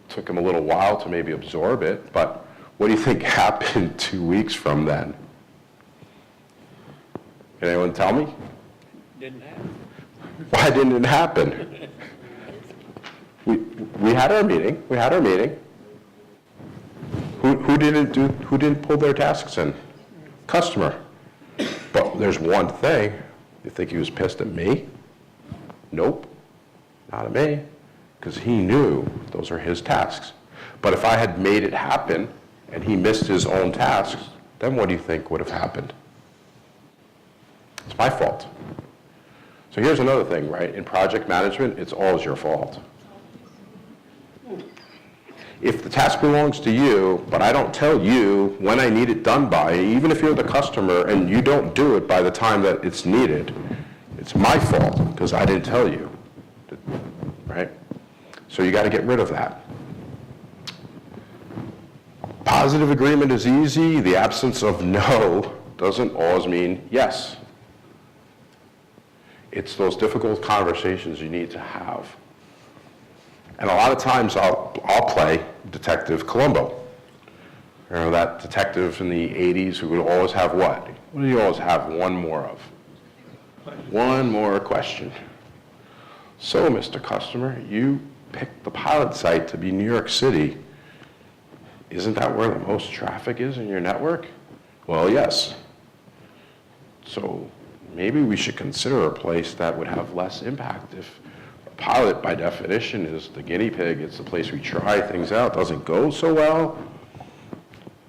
Speaker 2: Took him a little while to maybe absorb it, but what do you think happened 2 weeks from then? Can anyone tell me?
Speaker 7: Didn't happen.
Speaker 2: Why didn't it happen? We had our meeting. We had our meeting. Who didn't pull their tasks in? Customer. But there's one thing. You think he was pissed at me? Nope. Not at me. Because he knew those are his tasks. But if I had made it happen and he missed his own tasks, then what do you think would have happened? It's my fault. So here's another thing, right? In project management, it's always your fault. If the task belongs to you, but I don't tell you when I need it done by, even if you're the customer and you don't do it by the time that it's needed, it's my fault because I didn't tell you, right? So you got to get rid of that. Positive agreement is easy. The absence of no doesn't always mean yes. It's those difficult conversations you need to have. And a lot of times I'll play Detective Columbo. You know, that detective in the 80s who would always have what? What do you always have one more of? One more question. So, Mr. Customer, you picked the pilot site to be New York City. Isn't that where the most traffic is in your network? Well, yes. So maybe we should consider a place that would have less impact. If a pilot, by definition, is the guinea pig, it's the place we try things out, doesn't go so well,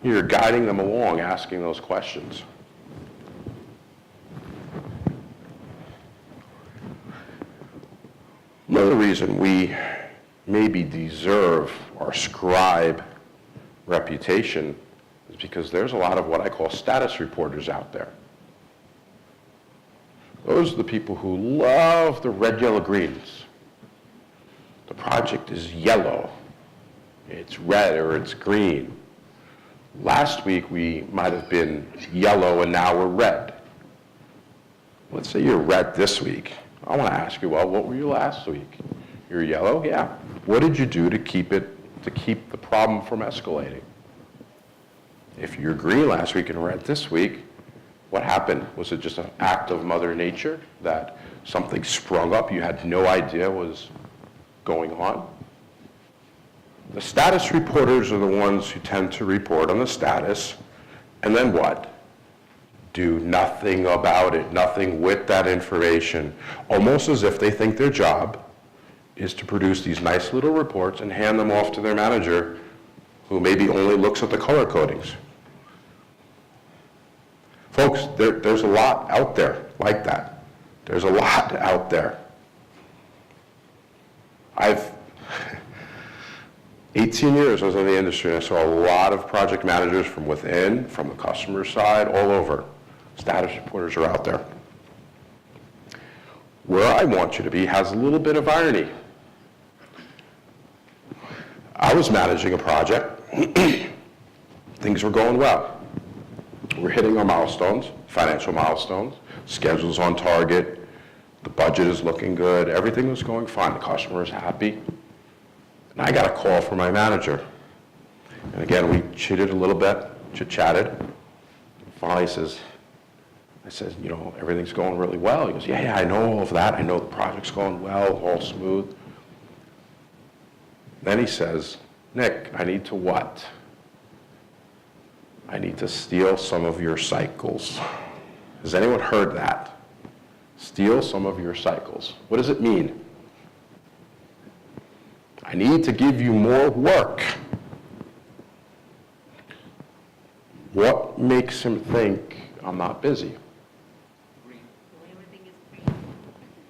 Speaker 2: you're guiding them along, asking those questions. Another reason we maybe deserve our scribe reputation is because there's a lot of what I call status reporters out there. Those are the people who love the red, yellow, greens. The project is yellow, it's red, or it's green. Last week we might have been yellow and now we're red. Let's say you're red this week. I want to ask you, well, what were you last week? You're yellow? Yeah. What did you do to keep the problem from escalating? If you're green last week and red this week, what happened? Was it just an act of Mother Nature that something sprung up you had no idea was going on? The status reporters are the ones who tend to report on the status, and then what? Do nothing about it, nothing with that information, almost as if they think their job is to produce these nice little reports and hand them off to their manager, who maybe only looks at the color codings. Folks, there's a lot out there like that. There's a lot out there. I've 18 years I was in the industry, and I saw a lot of project managers from within, from the customer side, all over. Status reporters are out there. Where I want you to be has a little bit of irony. I was managing a project. Things were going well. We're hitting our milestones, financial milestones, schedule's on target, the budget is looking good, everything was going fine, the customer is happy. And I got a call from my manager. And again, we chitted a little bit, chit-chatted. Finally I says, you know, everything's going really well. He goes, yeah, I know all of that. I know the project's going well, all smooth. Then he says, Nick, I need to what? I need to steal some of your cycles. Has anyone heard that? Steal some of your cycles. What does it mean? I need to give you more work. What makes him think I'm not busy?
Speaker 6: Everything is green.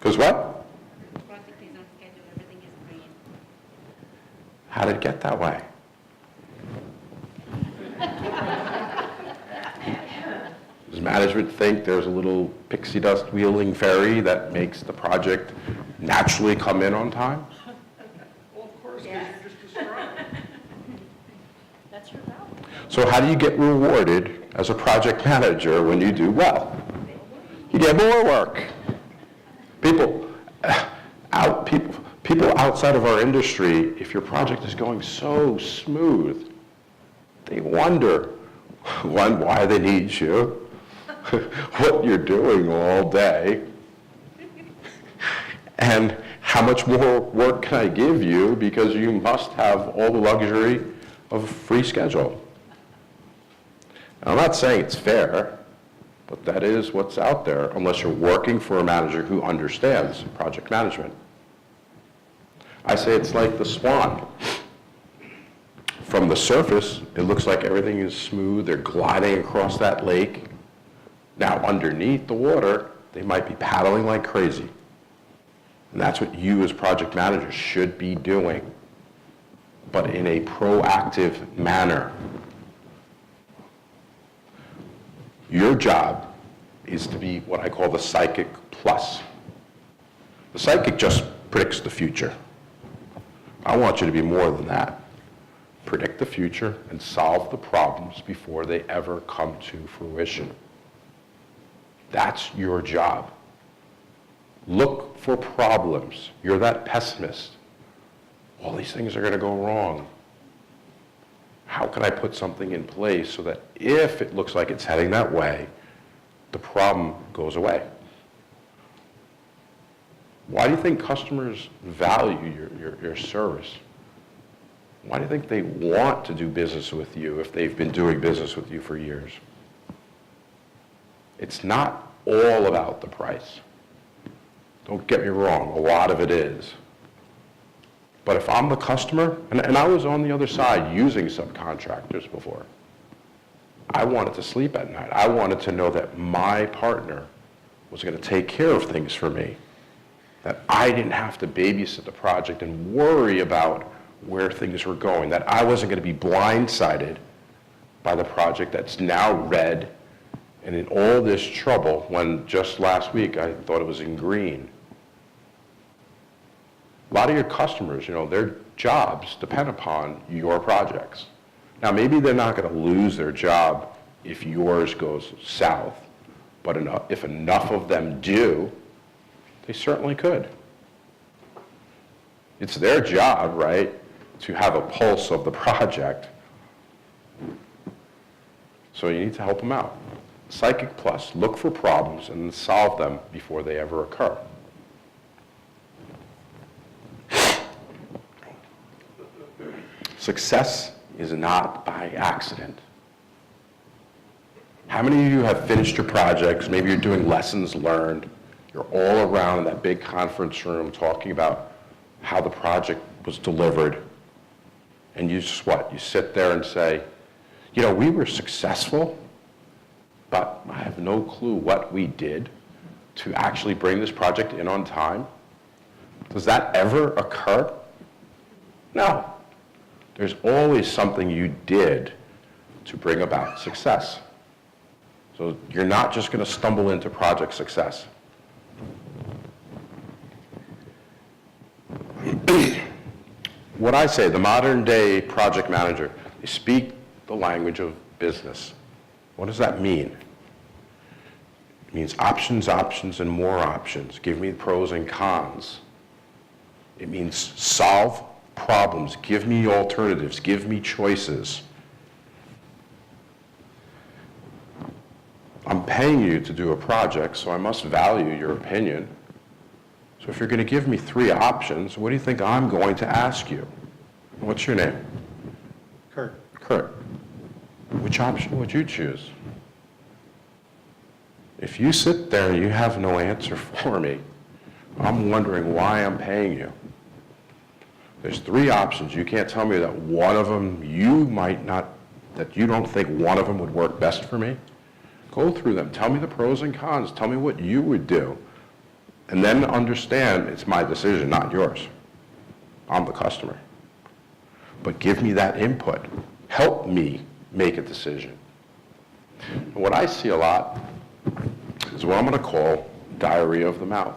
Speaker 2: Because what?
Speaker 6: The project is on schedule, everything is green.
Speaker 2: How did it get that way? Does management think there's a little pixie dust wheeling fairy that makes the project naturally come in on time?
Speaker 7: Well, of course, because you just described it.
Speaker 6: That's your problem.
Speaker 2: So how do you get rewarded as a project manager when you do well? You get more work. People outside of our industry, if your project is going so smooth, they wonder why they need you, what you're doing all day, and how much more work can I give you because you must have all the luxury of a free schedule. Now, I'm not saying it's fair, but that is what's out there unless you're working for a manager who understands project management. I say it's like the swan. From the surface, it looks like everything is smooth. They're gliding across that lake. Now, underneath the water, they might be paddling like crazy. And that's what you as project managers should be doing, but in a proactive manner. Your job is to be what I call the psychic plus. The psychic just predicts the future. I want you to be more than that. Predict the future and solve the problems before they ever come to fruition. That's your job. Look for problems. You're that pessimist. All these things are going to go wrong. How can I put something in place so that if it looks like it's heading that way, the problem goes away? Why do you think customers value your service? Why do you think they want to do business with you if they've been doing business with you for years? It's not all about the price. Don't get me wrong, a lot of it is. But if I'm the customer, and I was on the other side using subcontractors before, I wanted to sleep at night. I wanted to know that my partner was going to take care of things for me, that I didn't have to babysit the project and worry about where things were going, that I wasn't going to be blindsided by the project that's now red and in all this trouble when just last week I thought it was in green. A lot of your customers, their jobs depend upon your projects. Now, maybe they're not going to lose their job if yours goes south, but if enough of them do, they certainly could. It's their job, right, to have a pulse of the project. So you need to help them out. Psychic Plus, look for problems and solve them before they ever occur. Success is not by accident. How many of you have finished your projects? Maybe you're doing lessons learned. You're all around in that big conference room talking about how the project was delivered. And you just what? You sit there and say, you know, we were successful, but I have no clue what we did to actually bring this project in on time. Does that ever occur? No. There's always something you did to bring about success. So you're not just going to stumble into project success. What I say, the modern day project manager, they speak the language of business. What does that mean? It means options, options, and more options. Give me pros and cons. It means solve problems. Give me alternatives. Give me choices. I'm paying you to do a project, so I must value your opinion. So if you're going to give me 3 options, what do you think I'm going to ask you? What's your name?
Speaker 7: Kurt.
Speaker 2: Kurt. Which option would you choose? If you sit there and you have no answer for me, I'm wondering why I'm paying you. There's 3 options. You can't tell me that one of them you might not, that you don't think one of them would work best for me. Go through them. Tell me the pros and cons. Tell me what you would do. And then understand it's my decision, not yours. I'm the customer. But give me that input. Help me make a decision. And what I see a lot is what I'm going to call diarrhea of the mouth.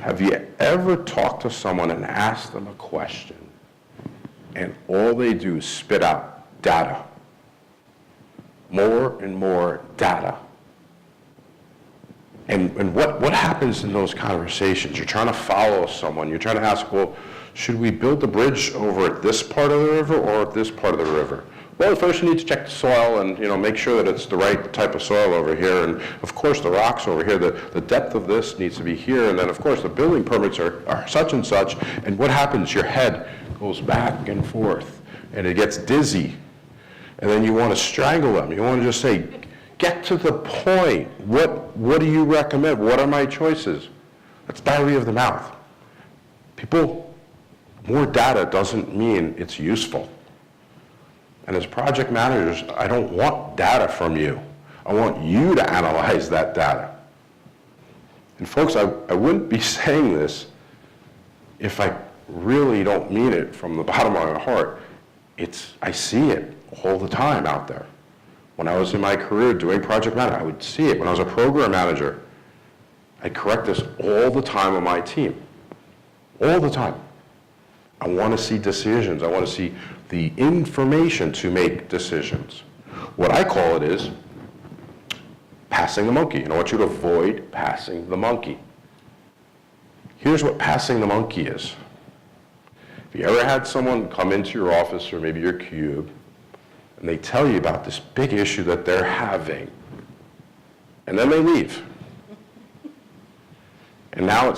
Speaker 2: Have you ever talked to someone and asked them a question, and all they do is spit out data? More and more data. And what happens in those conversations? You're trying to follow someone. You're trying to ask, well, should we build the bridge over at this part of the river or at this part of the river? Well, first you need to check the soil and make sure that it's the right type of soil over here. And of course the rocks over here, the depth of this needs to be here. And then of course the building permits are such and such. And what happens? Your head goes back and forth and it gets dizzy. And then you want to strangle them. You want to just say, get to the point. What do you recommend? What are my choices? That's diarrhea of the mouth. People, more data doesn't mean it's useful. And as project managers, I don't want data from you. I want you to analyze that data. And folks, I wouldn't be saying this if I really don't mean it from the bottom of my heart. I see it all the time out there. When I was in my career doing project management, I would see it. When I was a program manager, I'd correct this all the time on my team. All the time. I want to see decisions. I want to see the information to make decisions. What I call it is passing the monkey. And I want you to avoid passing the monkey. Here's what passing the monkey is. Have you ever had someone come into your office or maybe your cube and they tell you about this big issue that they're having, and then they leave? And now it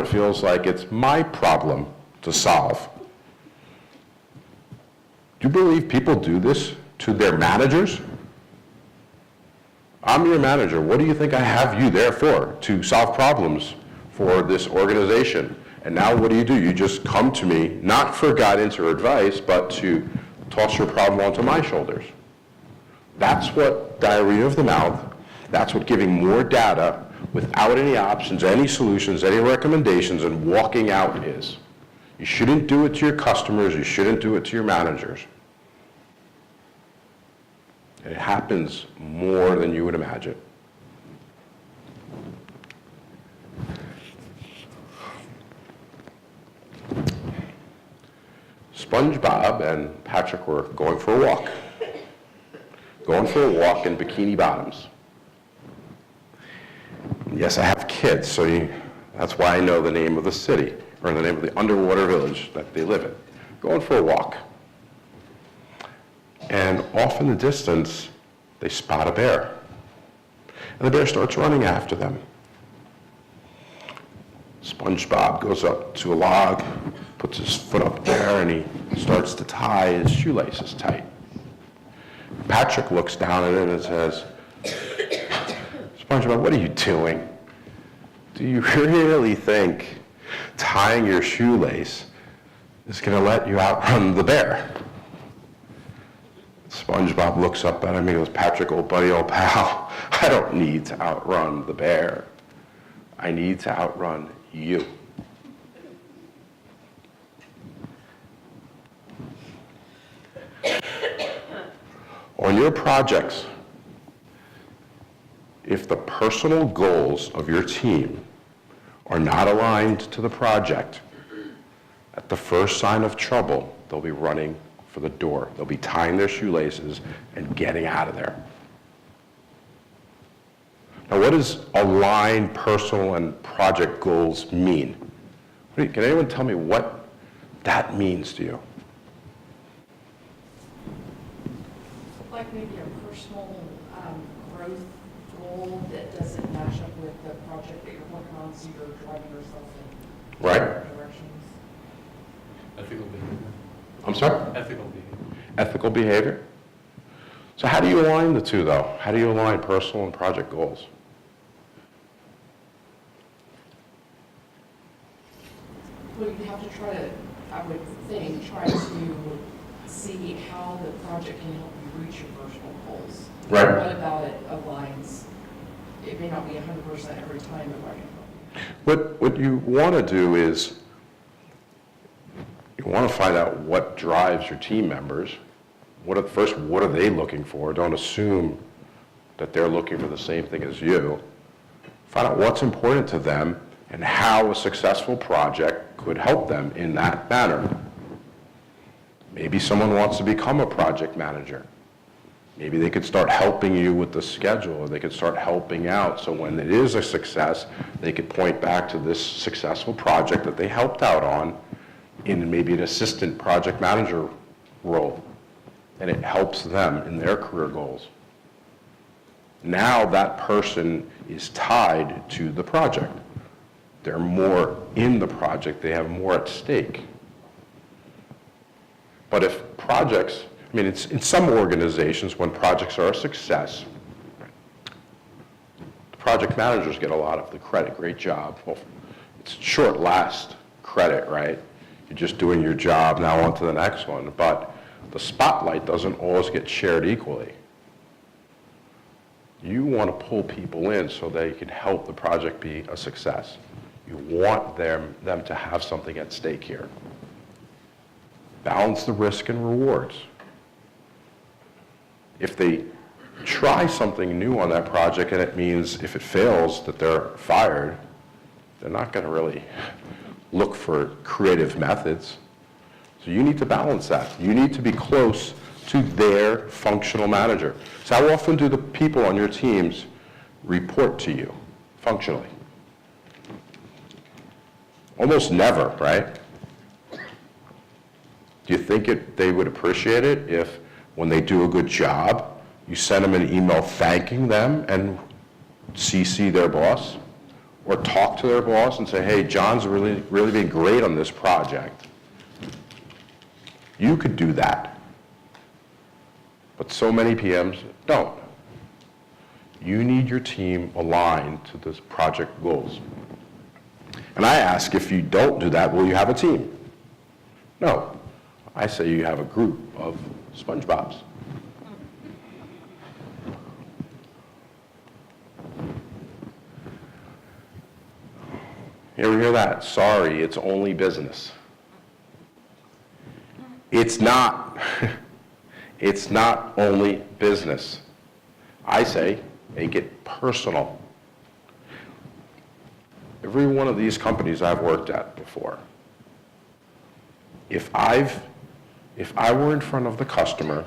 Speaker 2: feels like it's my problem to solve. Do you believe people do this to their managers? I'm your manager. What do you think I have you there for? To solve problems for this organization. And now what do? You just come to me, not for guidance or advice, but to toss your problem onto my shoulders. That's what diarrhea of the mouth, that's what giving more data without any options, any solutions, any recommendations, and walking out is. You shouldn't do it to your customers. You shouldn't do it to your managers. It happens more than you would imagine. SpongeBob and Patrick were going for a walk. Going for a walk in Bikini Bottoms. Yes, I have kids, so that's why I know the name of the city, or the name of the underwater village that they live in. Going for a walk. And off in the distance, they spot a bear. And the bear starts running after them. SpongeBob goes up to a log, puts his foot up there and he starts to tie his shoelaces tight. Patrick looks down at it and says, SpongeBob, what are you doing? Do you really think tying your shoelace is going to let you outrun the bear? SpongeBob looks up at him and goes, Patrick, old buddy, old pal, I don't need to outrun the bear. I need to outrun you. On your projects, if the personal goals of your team are not aligned to the project, at the first sign of trouble, they'll be running for the door. They'll be tying their shoelaces and getting out of there. Now, what does aligned personal and project goals mean? Can anyone tell me what that means to you?
Speaker 3: Like maybe a personal growth goal that doesn't match up with the project that you're working on, so you're driving yourself in
Speaker 2: Right.
Speaker 3: different directions.
Speaker 1: Ethical behavior.
Speaker 2: I'm sorry?
Speaker 1: Ethical behavior.
Speaker 2: Ethical behavior. So how do you align the two, though? How do you align personal and project goals?
Speaker 3: Well, you have to try to, I would think, try to see how the project can help you reach your personal goals.
Speaker 2: Right.
Speaker 3: What about it aligns? It may not be 100% every time, but what can help you?
Speaker 2: What you want to do is you want to find out what drives your team members. What are they looking for? Don't assume that they're looking for the same thing as you. Find out what's important to them and how a successful project could help them in that manner. Maybe someone wants to become a project manager. Maybe they could start helping you with the schedule, or they could start helping out, so when it is a success, they could point back to this successful project that they helped out on in maybe an assistant project manager role, and it helps them in their career goals. Now that person is tied to the project. They're more in the project, they have more at stake. But if projects, it's in some organizations, when projects are a success, the project managers get a lot of the credit. Great job. Well, it's short last credit, right? You're just doing your job, now on to the next one. But the spotlight doesn't always get shared equally. You want to pull people in so they can help the project be a success. You want them to have something at stake here. Balance the risk and rewards. If they try something new on that project and it means if it fails that they're fired, they're not going to really look for creative methods. So you need to balance that. You need to be close to their functional manager. So how often do the people on your teams report to you functionally? Almost never, right? Do you think they would appreciate it if, when they do a good job, you send them an email thanking them and CC their boss? Or talk to their boss and say, hey, John's really been great on this project. You could do that. But so many PMs don't. You need your team aligned to this project goals. And I ask, if you don't do that, will you have a team? No. I say you have a group of SpongeBobs. You ever hear that? Sorry, it's only business. It's not. It's not only business. I say, make it personal. Every one of these companies I've worked at before, if I were in front of the customer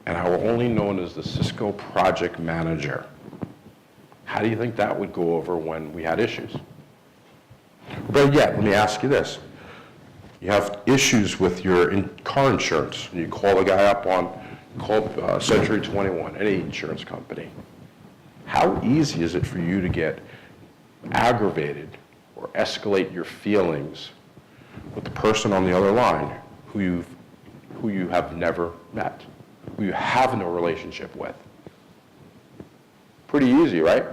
Speaker 2: and I were only known as the Cisco project manager, how do you think that would go over when we had issues? But yet, let me ask you this. You have issues with your car insurance, and you call the guy up call Century 21, any insurance company. How easy is it for you to get aggravated or escalate your feelings with the person on the other line who you have never met, who you have no relationship with. Pretty easy, right?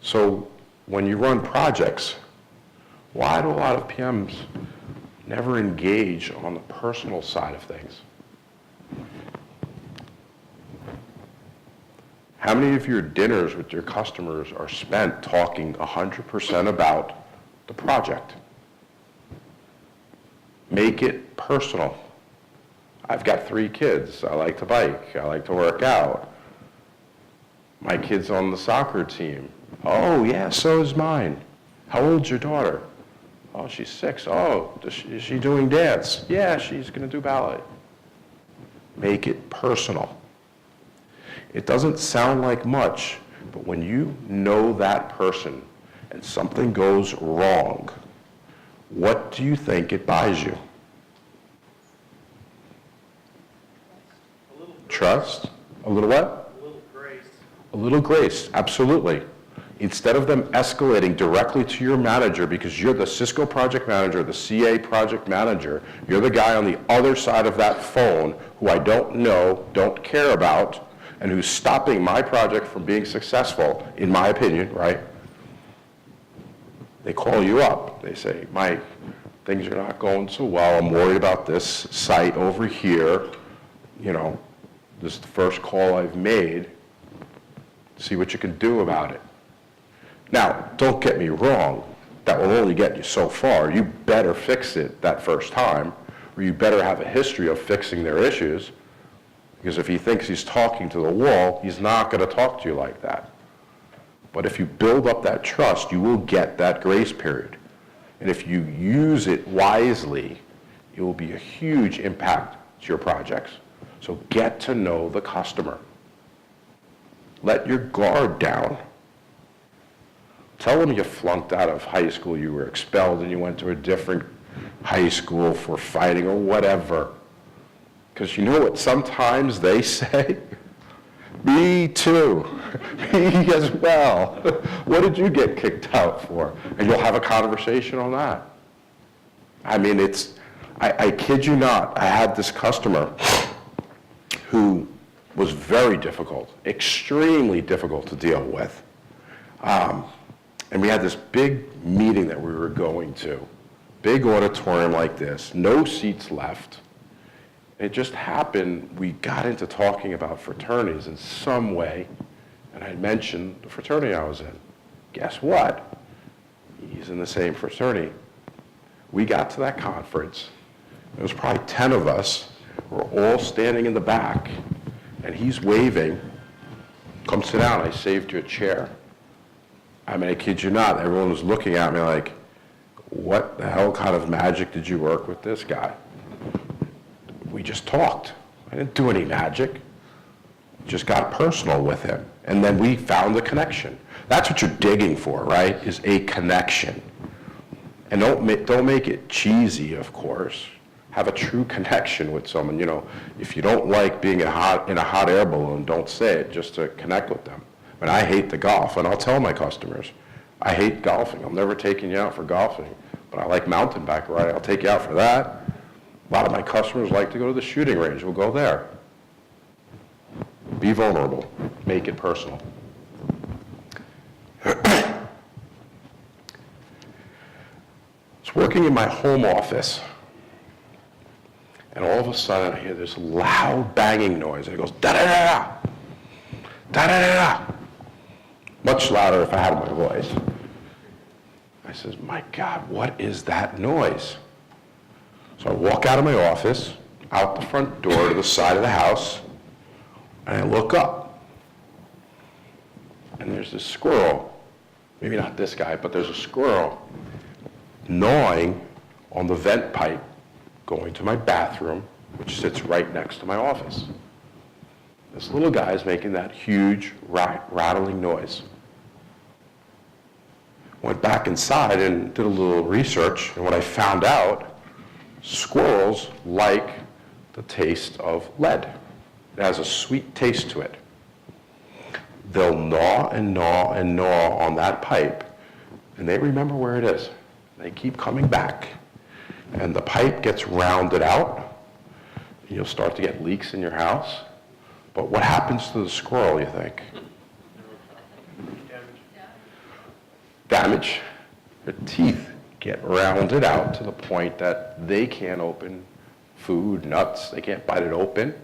Speaker 2: So when you run projects, why do a lot of PMs never engage on the personal side of things? How many of your dinners with your customers are spent talking 100% about the project? Make it personal. I've got 3 kids. I like to bike. I like to work out. My kid's on the soccer team. Oh, yeah, so is mine. How old's your daughter? Oh, she's 6. Oh, is she doing dance? Yeah, she's going to do ballet. Make it personal. It doesn't sound like much, but when you know that person and something goes wrong, what do you think it buys you? Trust? A little what?
Speaker 7: A little grace.
Speaker 2: A little grace, absolutely. Instead of them escalating directly to your manager because you're the Cisco project manager, the CA project manager, you're the guy on the other side of that phone who I don't know, don't care about, and who's stopping my project from being successful, in my opinion, right? They call you up. They say, Mike, things are not going so well. I'm worried about this site over here. You know, this is the first call I've made. See what you can do about it. Now, don't get me wrong. That will only get you so far. You better fix it that first time, or you better have a history of fixing their issues, because if he thinks he's talking to the wall, he's not going to talk to you like that. But if you build up that trust, you will get that grace period. And if you use it wisely, it will be a huge impact to your projects. So get to know the customer. Let your guard down. Tell them you flunked out of high school, you were expelled, and you went to a different high school for fighting or whatever. Because you know what sometimes they say? Me too. Me as well. What did you get kicked out for? And you'll have a conversation on that. I mean, I kid you not, I had this customer who was very difficult, extremely difficult to deal with. And we had this big meeting that we were going to, big auditorium like this, no seats left. It just happened, we got into talking about fraternities in some way, and I mentioned the fraternity I was in. Guess what? He's in the same fraternity. We got to that conference. There was probably 10 of us. We're all standing in the back, and he's waving. Come sit down, I saved you a chair. I mean, I kid you not, everyone was looking at me like, what the hell kind of magic did you work with this guy? We just talked. I didn't do any magic. Just got personal with him. And then we found a connection. That's what you're digging for, right? Is a connection. And don't make it cheesy, of course. Have a true connection with someone. You know, if you don't like being in a hot air balloon, don't say it just to connect with them. I mean, I hate the golf, and I'll tell my customers, I hate golfing. I'm never taking you out for golfing, but I like mountain bike riding. I'll take you out for that. A lot of my customers like to go to the shooting range. We'll go there. Be vulnerable. Make it personal. I was working in my home office, and all of a sudden I hear this loud banging noise, and it goes da-da-da-da, da-da-da-da. Much louder if I had my voice. I says, my God, what is that noise? So I walk out of my office, out the front door to the side of the house, and I look up. And there's this squirrel, maybe not this guy, but there's a squirrel gnawing on the vent pipe going to my bathroom, which sits right next to my office. This little guy is making that huge rattling noise. Went back inside and did a little research, and what I found out, squirrels like the taste of lead. It has a sweet taste to it. They'll gnaw and gnaw and gnaw on that pipe, and they remember where it is. They keep coming back. And the pipe gets rounded out. You'll start to get leaks in your house. But what happens to the squirrel, you think? Damage. Their teeth get rounded out to the point that they can't open food, nuts, they can't bite it open,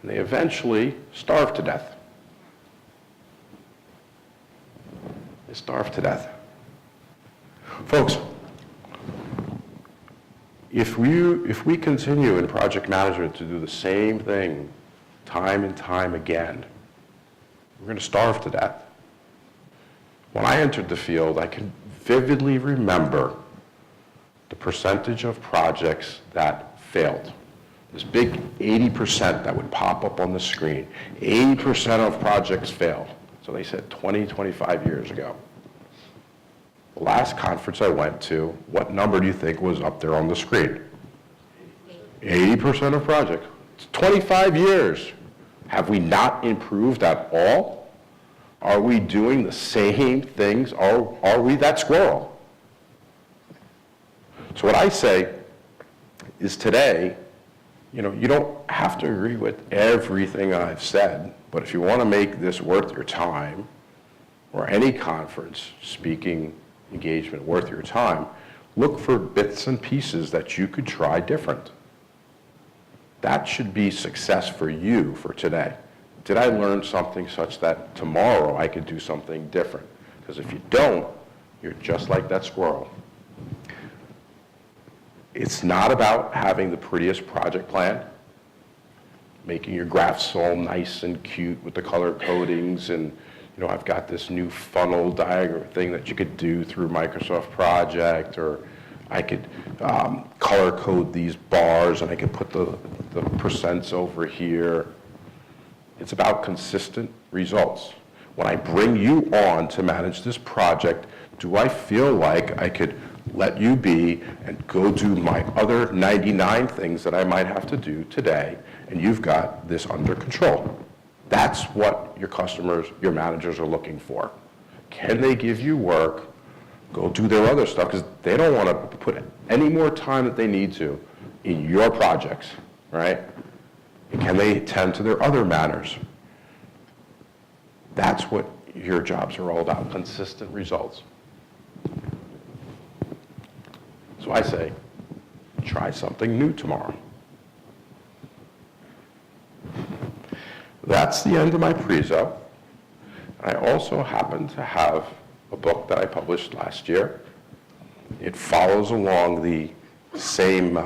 Speaker 2: and they eventually starve to death. They starve to death. Folks, if we continue in project management to do the same thing time and time again, we're going to starve to death. When I entered the field, I can vividly remember the percentage of projects that failed. This big 80% that would pop up on the screen. 80% of projects failed. So they said 20, 25 years ago. The last conference I went to, what number do you think was up there on the screen? 80% of projects. It's 25 years. Have we not improved at all? Are we doing the same things? Are we that squirrel? So what I say is today, you don't have to agree with everything I've said, but if you want to make this worth your time, or any conference, speaking engagement worth your time, look for bits and pieces that you could try different. That should be success for you for today. Did I learn something such that tomorrow I could do something different? Because if you don't, you're just like that squirrel. It's not about having the prettiest project plan, making your graphs all nice and cute with the color codings, and I've got this new funnel diagram thing that you could do through Microsoft Project, or I could color code these bars and I could put the percents over here. It's about consistent results. When I bring you on to manage this project, do I feel like I could let you be and go do my other 99 things that I might have to do today, and you've got this under control? That's what your customers, your managers are looking for. Can they give you work? Go do their other stuff, because they don't want to put any more time that they need to in your projects, right? And can they attend to their other matters? That's what your jobs are all about, consistent results. So I say, try something new tomorrow. That's the end of my prezo. I also happen to have a book that I published last year. It follows along the same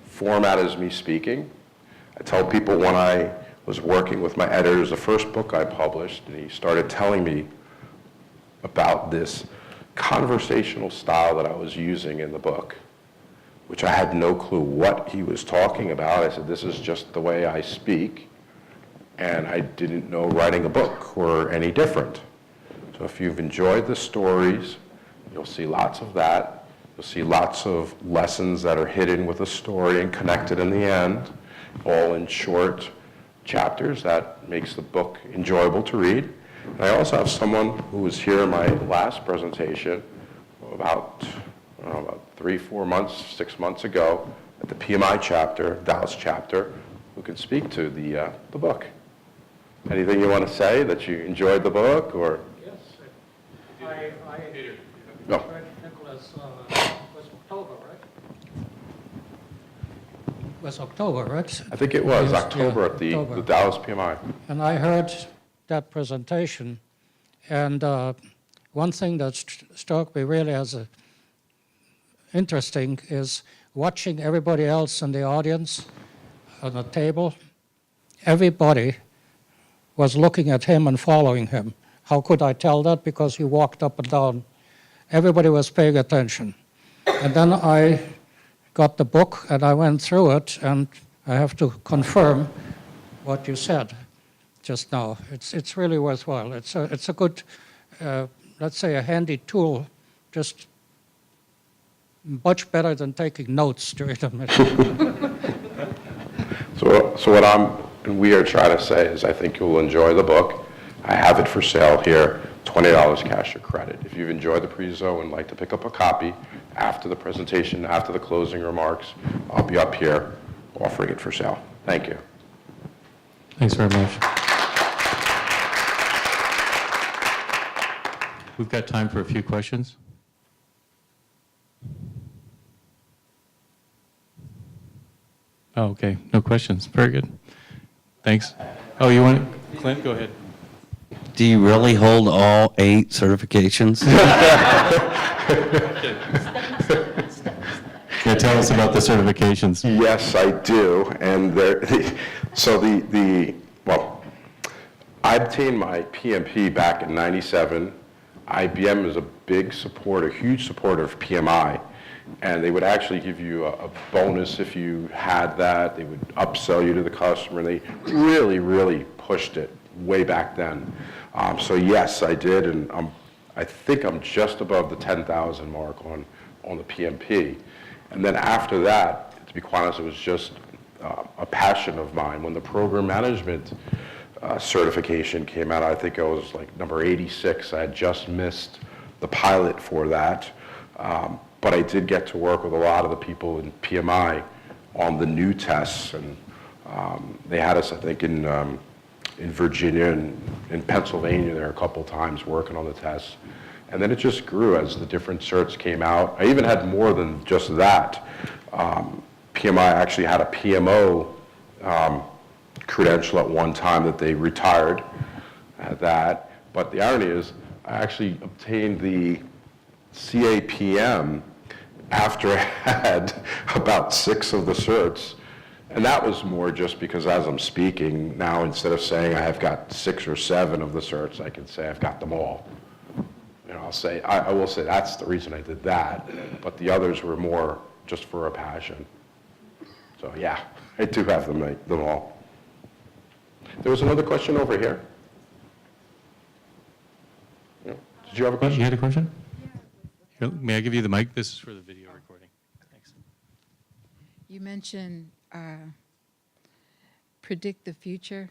Speaker 2: format as me speaking. I tell people when I was working with my editors, the first book I published, and he started telling me about this conversational style that I was using in the book, which I had no clue what he was talking about. I said, this is just the way I speak, and I didn't know writing a book were any different. So if you've enjoyed the stories, you'll see lots of that. You'll see lots of lessons that are hidden with a story and connected in the end, all in short chapters that makes the book enjoyable to read. And I also have someone who was here in my last presentation about 3, 4 months, 6 months ago at the PMI chapter, Dallas chapter, who can speak to the book. Anything you want to say that you enjoyed the book, or?
Speaker 7: Yes, I
Speaker 2: No.
Speaker 7: read Nicholas, was October, right?
Speaker 8: Was October, right?
Speaker 2: I think it was
Speaker 8: Yes,
Speaker 2: October
Speaker 8: yeah,
Speaker 2: at the
Speaker 8: October.
Speaker 2: Dallas PMI.
Speaker 8: And I heard that presentation, and one thing that struck me really as interesting is watching everybody else in the audience on the table. Everybody was looking at him and following him. How could I tell that? Because he walked up and down. Everybody was paying attention. And then I got the book and I went through it, and I have to confirm what you said just now. It's really worthwhile. It's a good, let's say, a handy tool, just much better than taking notes during the meeting.
Speaker 2: So what we are trying to say is I think you'll enjoy the book. I have it for sale here. $20 cash or credit. If you've enjoyed the prezo and like to pick up a copy after the presentation, after the closing remarks, I'll be up here offering it for sale. Thank you.
Speaker 1: Thanks very much. We've got time for a few questions. Oh, okay, no questions. Very good. Thanks. Oh, you want it? Clint, go ahead.
Speaker 9: Do you really hold all 8 certifications?
Speaker 1: Yeah, tell us about the certifications.
Speaker 2: Yes, I do. And well, I obtained my PMP back in '97. IBM is a big supporter, huge supporter of PMI. And they would actually give you a bonus if you had that. They would upsell you to the customer. They really, really pushed it way back then. So yes, I did, and I think I'm just above the 10,000 mark on the PMP. And then after that, to be quite honest, it was just a passion of mine. When the program management certification came out, I think I was like number 86. I had just missed the pilot for that. But I did get to work with a lot of the people in PMI on the new tests, and they had us, I think, in Virginia and in Pennsylvania there a couple times working on the tests. And then it just grew as the different certs came out. I even had more than just that. PMI actually had a PMO credential at one time that they retired at that. But the irony is, I actually obtained the CAPM after I had about 6 of the certs. And that was more just because as I'm speaking now, instead of saying I have got 6 or 7 of the certs, I can say I've got them all. You know, I will say that's the reason I did that, but the others were more just for a passion. So yeah, I do have them all. There was another question over here. Yeah. Did you have a question?
Speaker 1: You had a question? Here, may I give you the mic? This is for the video recording. Thanks.
Speaker 10: You mentioned predict the future.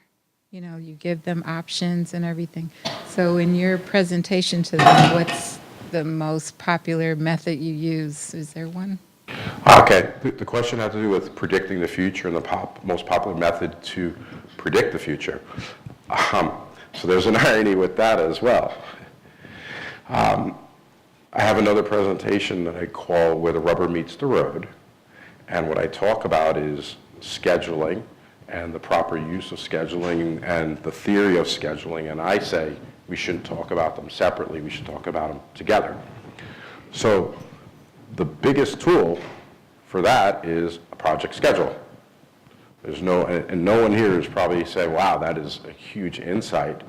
Speaker 10: You know, you give them options and everything. So in your presentation to them, what's the most popular method you use? Is there one?
Speaker 2: Okay, the question had to do with predicting the future and the most popular method to predict the future. So there's an irony with that as well. I have another presentation that I call Where the Rubber Meets the Road. And what I talk about is scheduling and the proper use of scheduling and the theory of scheduling. And I say we shouldn't talk about them separately. We should talk about them together. So the biggest tool for that is a project schedule. There's no one here is probably saying, wow, that is a huge insight.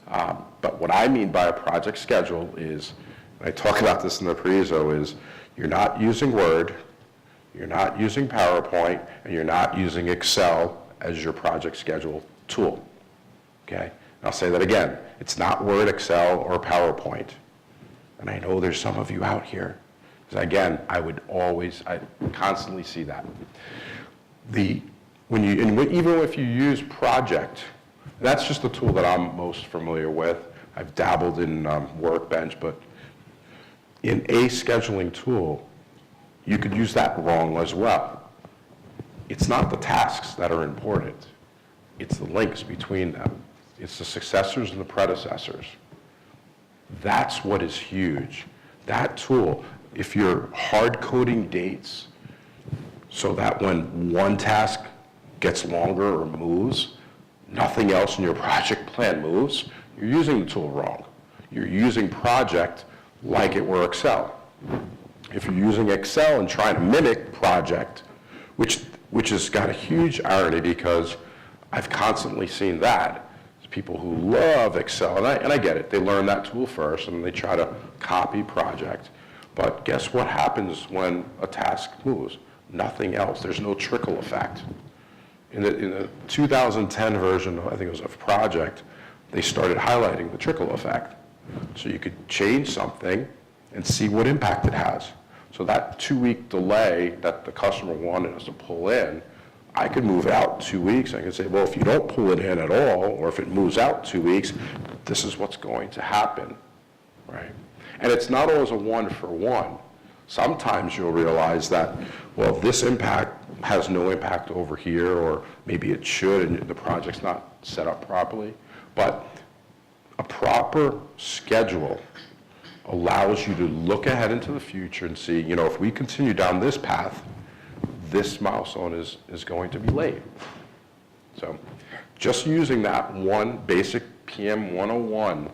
Speaker 2: But what I mean by a project schedule is, I talk about this in the prezo, is you're not using Word, you're not using PowerPoint, and you're not using Excel as your project schedule tool, okay? And I'll say that again. It's not Word, Excel, or PowerPoint. And I know there's some of you out here, because again, I constantly see that. Even if you use Project, that's just the tool that I'm most familiar with. I've dabbled in Workbench, but in a scheduling tool, you could use that wrong as well. It's not the tasks that are important. It's the links between them. It's the successors and the predecessors. That's what is huge. That tool, if you're hard coding dates so that when one task gets longer or moves, nothing else in your project plan moves, you're using the tool wrong. You're using Project like it were Excel. If you're using Excel and trying to mimic Project, which has got a huge irony because I've constantly seen that. There's people who love Excel, and I get it. They learn that tool first, and they try to copy Project. But guess what happens when a task moves? Nothing else. There's no trickle effect. In the 2010 version, I think it was of Project, they started highlighting the trickle effect. So you could change something and see what impact it has. So that 2-week delay that the customer wanted us to pull in, I could move it out 2 weeks. I could say, well, if you don't pull it in at all, or if it moves out 2 weeks, this is what's going to happen. right? And it's not always a one-for-one. Sometimes you'll realize that, well, this impact has no impact over here, or maybe it should, and the project's not set up properly. But a proper schedule allows you to look ahead into the future and see, you know, if we continue down this path, this milestone is going to be late. So just using that one basic PM 101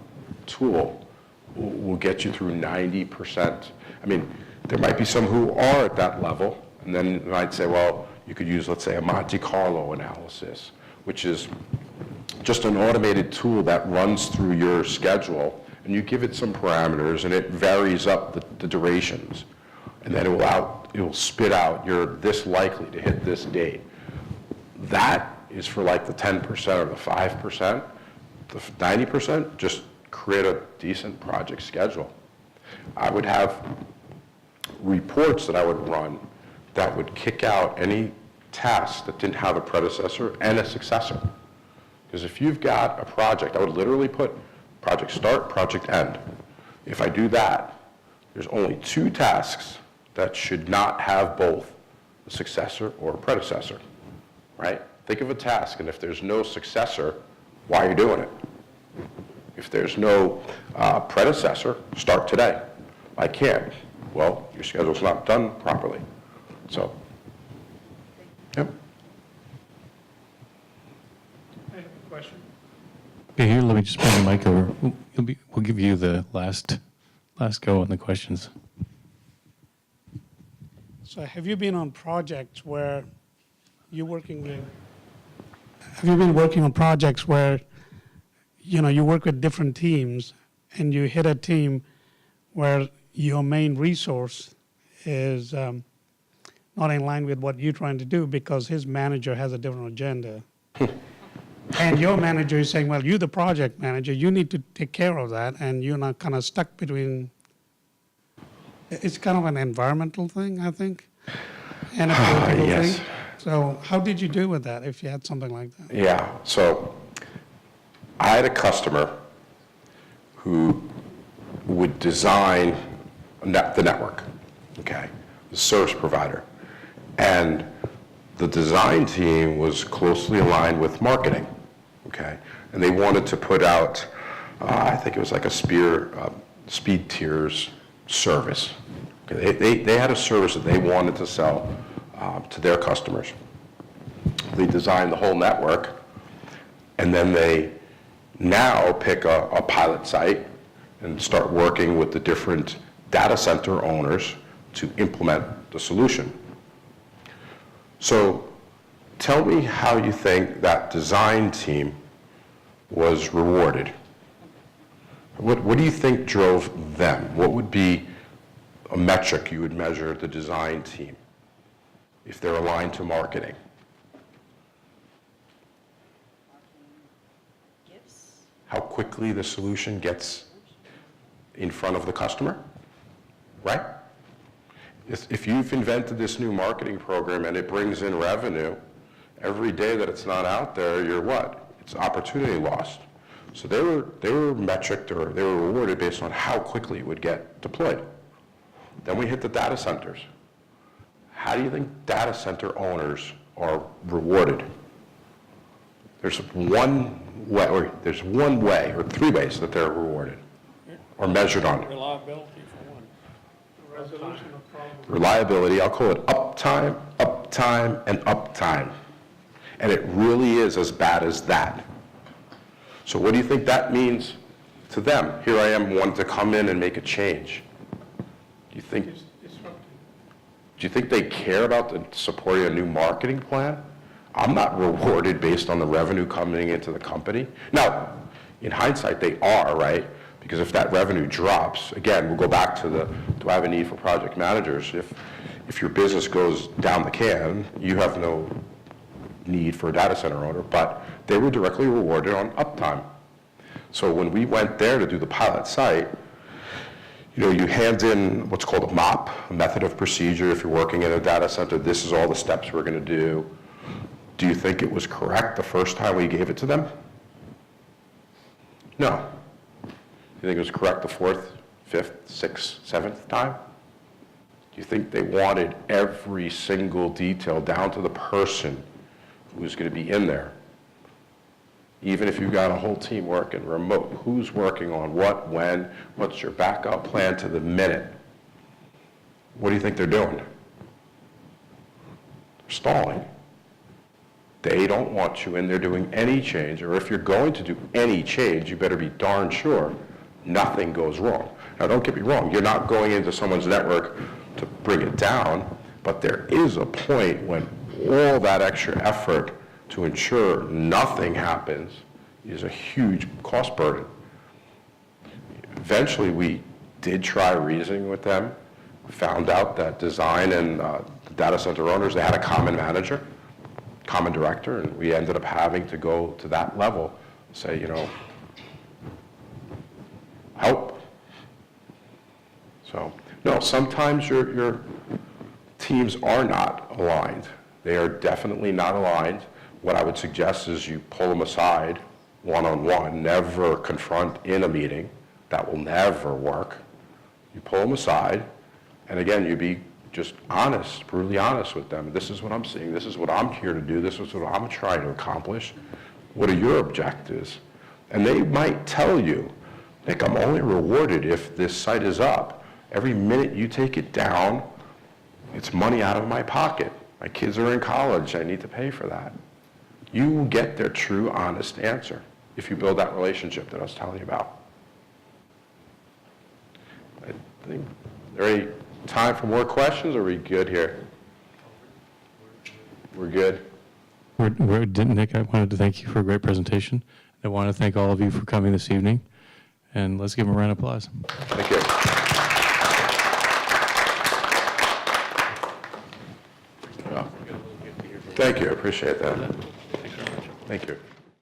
Speaker 2: tool will get you through 90%. I mean, there might be some who are at that level, and then you might say, well, you could use, let's say, a Monte Carlo analysis, which is just an automated tool that runs through your schedule, and you give it some parameters, and it varies up the durations. And then it will spit out, you're this likely to hit this date. That is for like the 10% or the 5%. The 90%, just create a decent project schedule. I would have reports that I would run that would kick out any task that didn't have a predecessor and a successor. Because if you've got a project, I would literally put project start, project end. If I do that, there's only 2 tasks that should not have both a successor or a predecessor, right? Think of a task, and if there's no successor, why are you doing it? If there's no predecessor, start today. I can't. Well, your schedule's not done properly. So, yep.
Speaker 7: I have a question.
Speaker 1: Okay, here, let me just bring the mic over. We'll give you the last go on the questions.
Speaker 7: So have you been on projects where you're working with, have you been working on projects where, you know, you work with different teams and you hit a team where your main resource is not in line with what you're trying to do because his manager has a different agenda? And your manager is saying, well, you're the project manager, you need to take care of that, and you're not kind of stuck between. It's kind of an environmental thing, I think, and a political
Speaker 2: Yes.
Speaker 7: thing. So how did you deal with that if you had something like that?
Speaker 2: Yeah, so I had a customer who would design the network, okay, the service provider. And the design team was closely aligned with marketing, okay? And they wanted to put out, I think it was like a speed tiers service. Okay, they had a service that they wanted to sell to their customers. They designed the whole network, and then they now pick a pilot site and start working with the different data center owners to implement the solution. So tell me how you think that design team was rewarded. What do you think drove them? What would be a metric you would measure the design team if they're aligned to marketing? How quickly the solution gets in front of the customer, right? If you've invented this new marketing program and it brings in revenue, every day that it's not out there, you're what? It's opportunity lost. So they were metriced, or they were rewarded based on how quickly it would get deployed. Then we hit the data centers. How do you think data center owners are rewarded? There's one way, or 3 ways that they're rewarded or measured on.
Speaker 7: Reliability for one. Resolution of problems.
Speaker 2: Reliability, I'll call it uptime, uptime, and uptime. And it really is as bad as that. So what do you think that means to them? Here I am wanting to come in and make a change. Do you think they care about supporting a new marketing plan? I'm not rewarded based on the revenue coming into the company. Now, in hindsight, they are, right? Because if that revenue drops, again, we'll go back to do I have a need for project managers? If your business goes down the can, you have no need for a data center owner, but they were directly rewarded on uptime. So when we went there to do the pilot site, you know, you hand in what's called a MOP, a method of procedure. If you're working in a data center, this is all the steps we're going to do. Do you think it was correct the first time we gave it to them? No. You think it was correct the 4th 5th, 6th, 7th time? Do you think they wanted every single detail down to the person who's going to be in there? Even if you've got a whole team working remote, who's working on what, when, what's your backup plan to the minute? What do you think they're doing? They're stalling. They don't want you in there doing any change, or if you're going to do any change, you better be darn sure nothing goes wrong. Now, don't get me wrong, you're not going into someone's network to bring it down, but there is a point when all that extra effort to ensure nothing happens is a huge cost burden. Eventually, we did try reasoning with them, found out that design and the data center owners, they had a common manager, common director, and we ended up having to go to that level, say, you know, help. So, no, sometimes your teams are not aligned. They are definitely not aligned. What I would suggest is you pull them aside one-on-one, never confront in a meeting. That will never work. You pull them aside, and again, you be just honest, brutally honest with them. This is what I'm seeing. This is what I'm here to do. This is what I'm trying to accomplish. What are your objectives? And they might tell you, Nick, I'm only rewarded if this site is up. Every minute you take it down, it's money out of my pocket. My kids are in college. I need to pay for that. You will get their true, honest answer if you build that relationship that I was telling you about. I think, is there any time for more questions, or are we good here? We're good?
Speaker 1: Nick, I wanted to thank you for a great presentation. I want to thank all of you for coming this evening, and let's give them a round of applause.
Speaker 2: Thank you. Thank you, I appreciate that.
Speaker 1: Thanks very much.
Speaker 2: Thank you.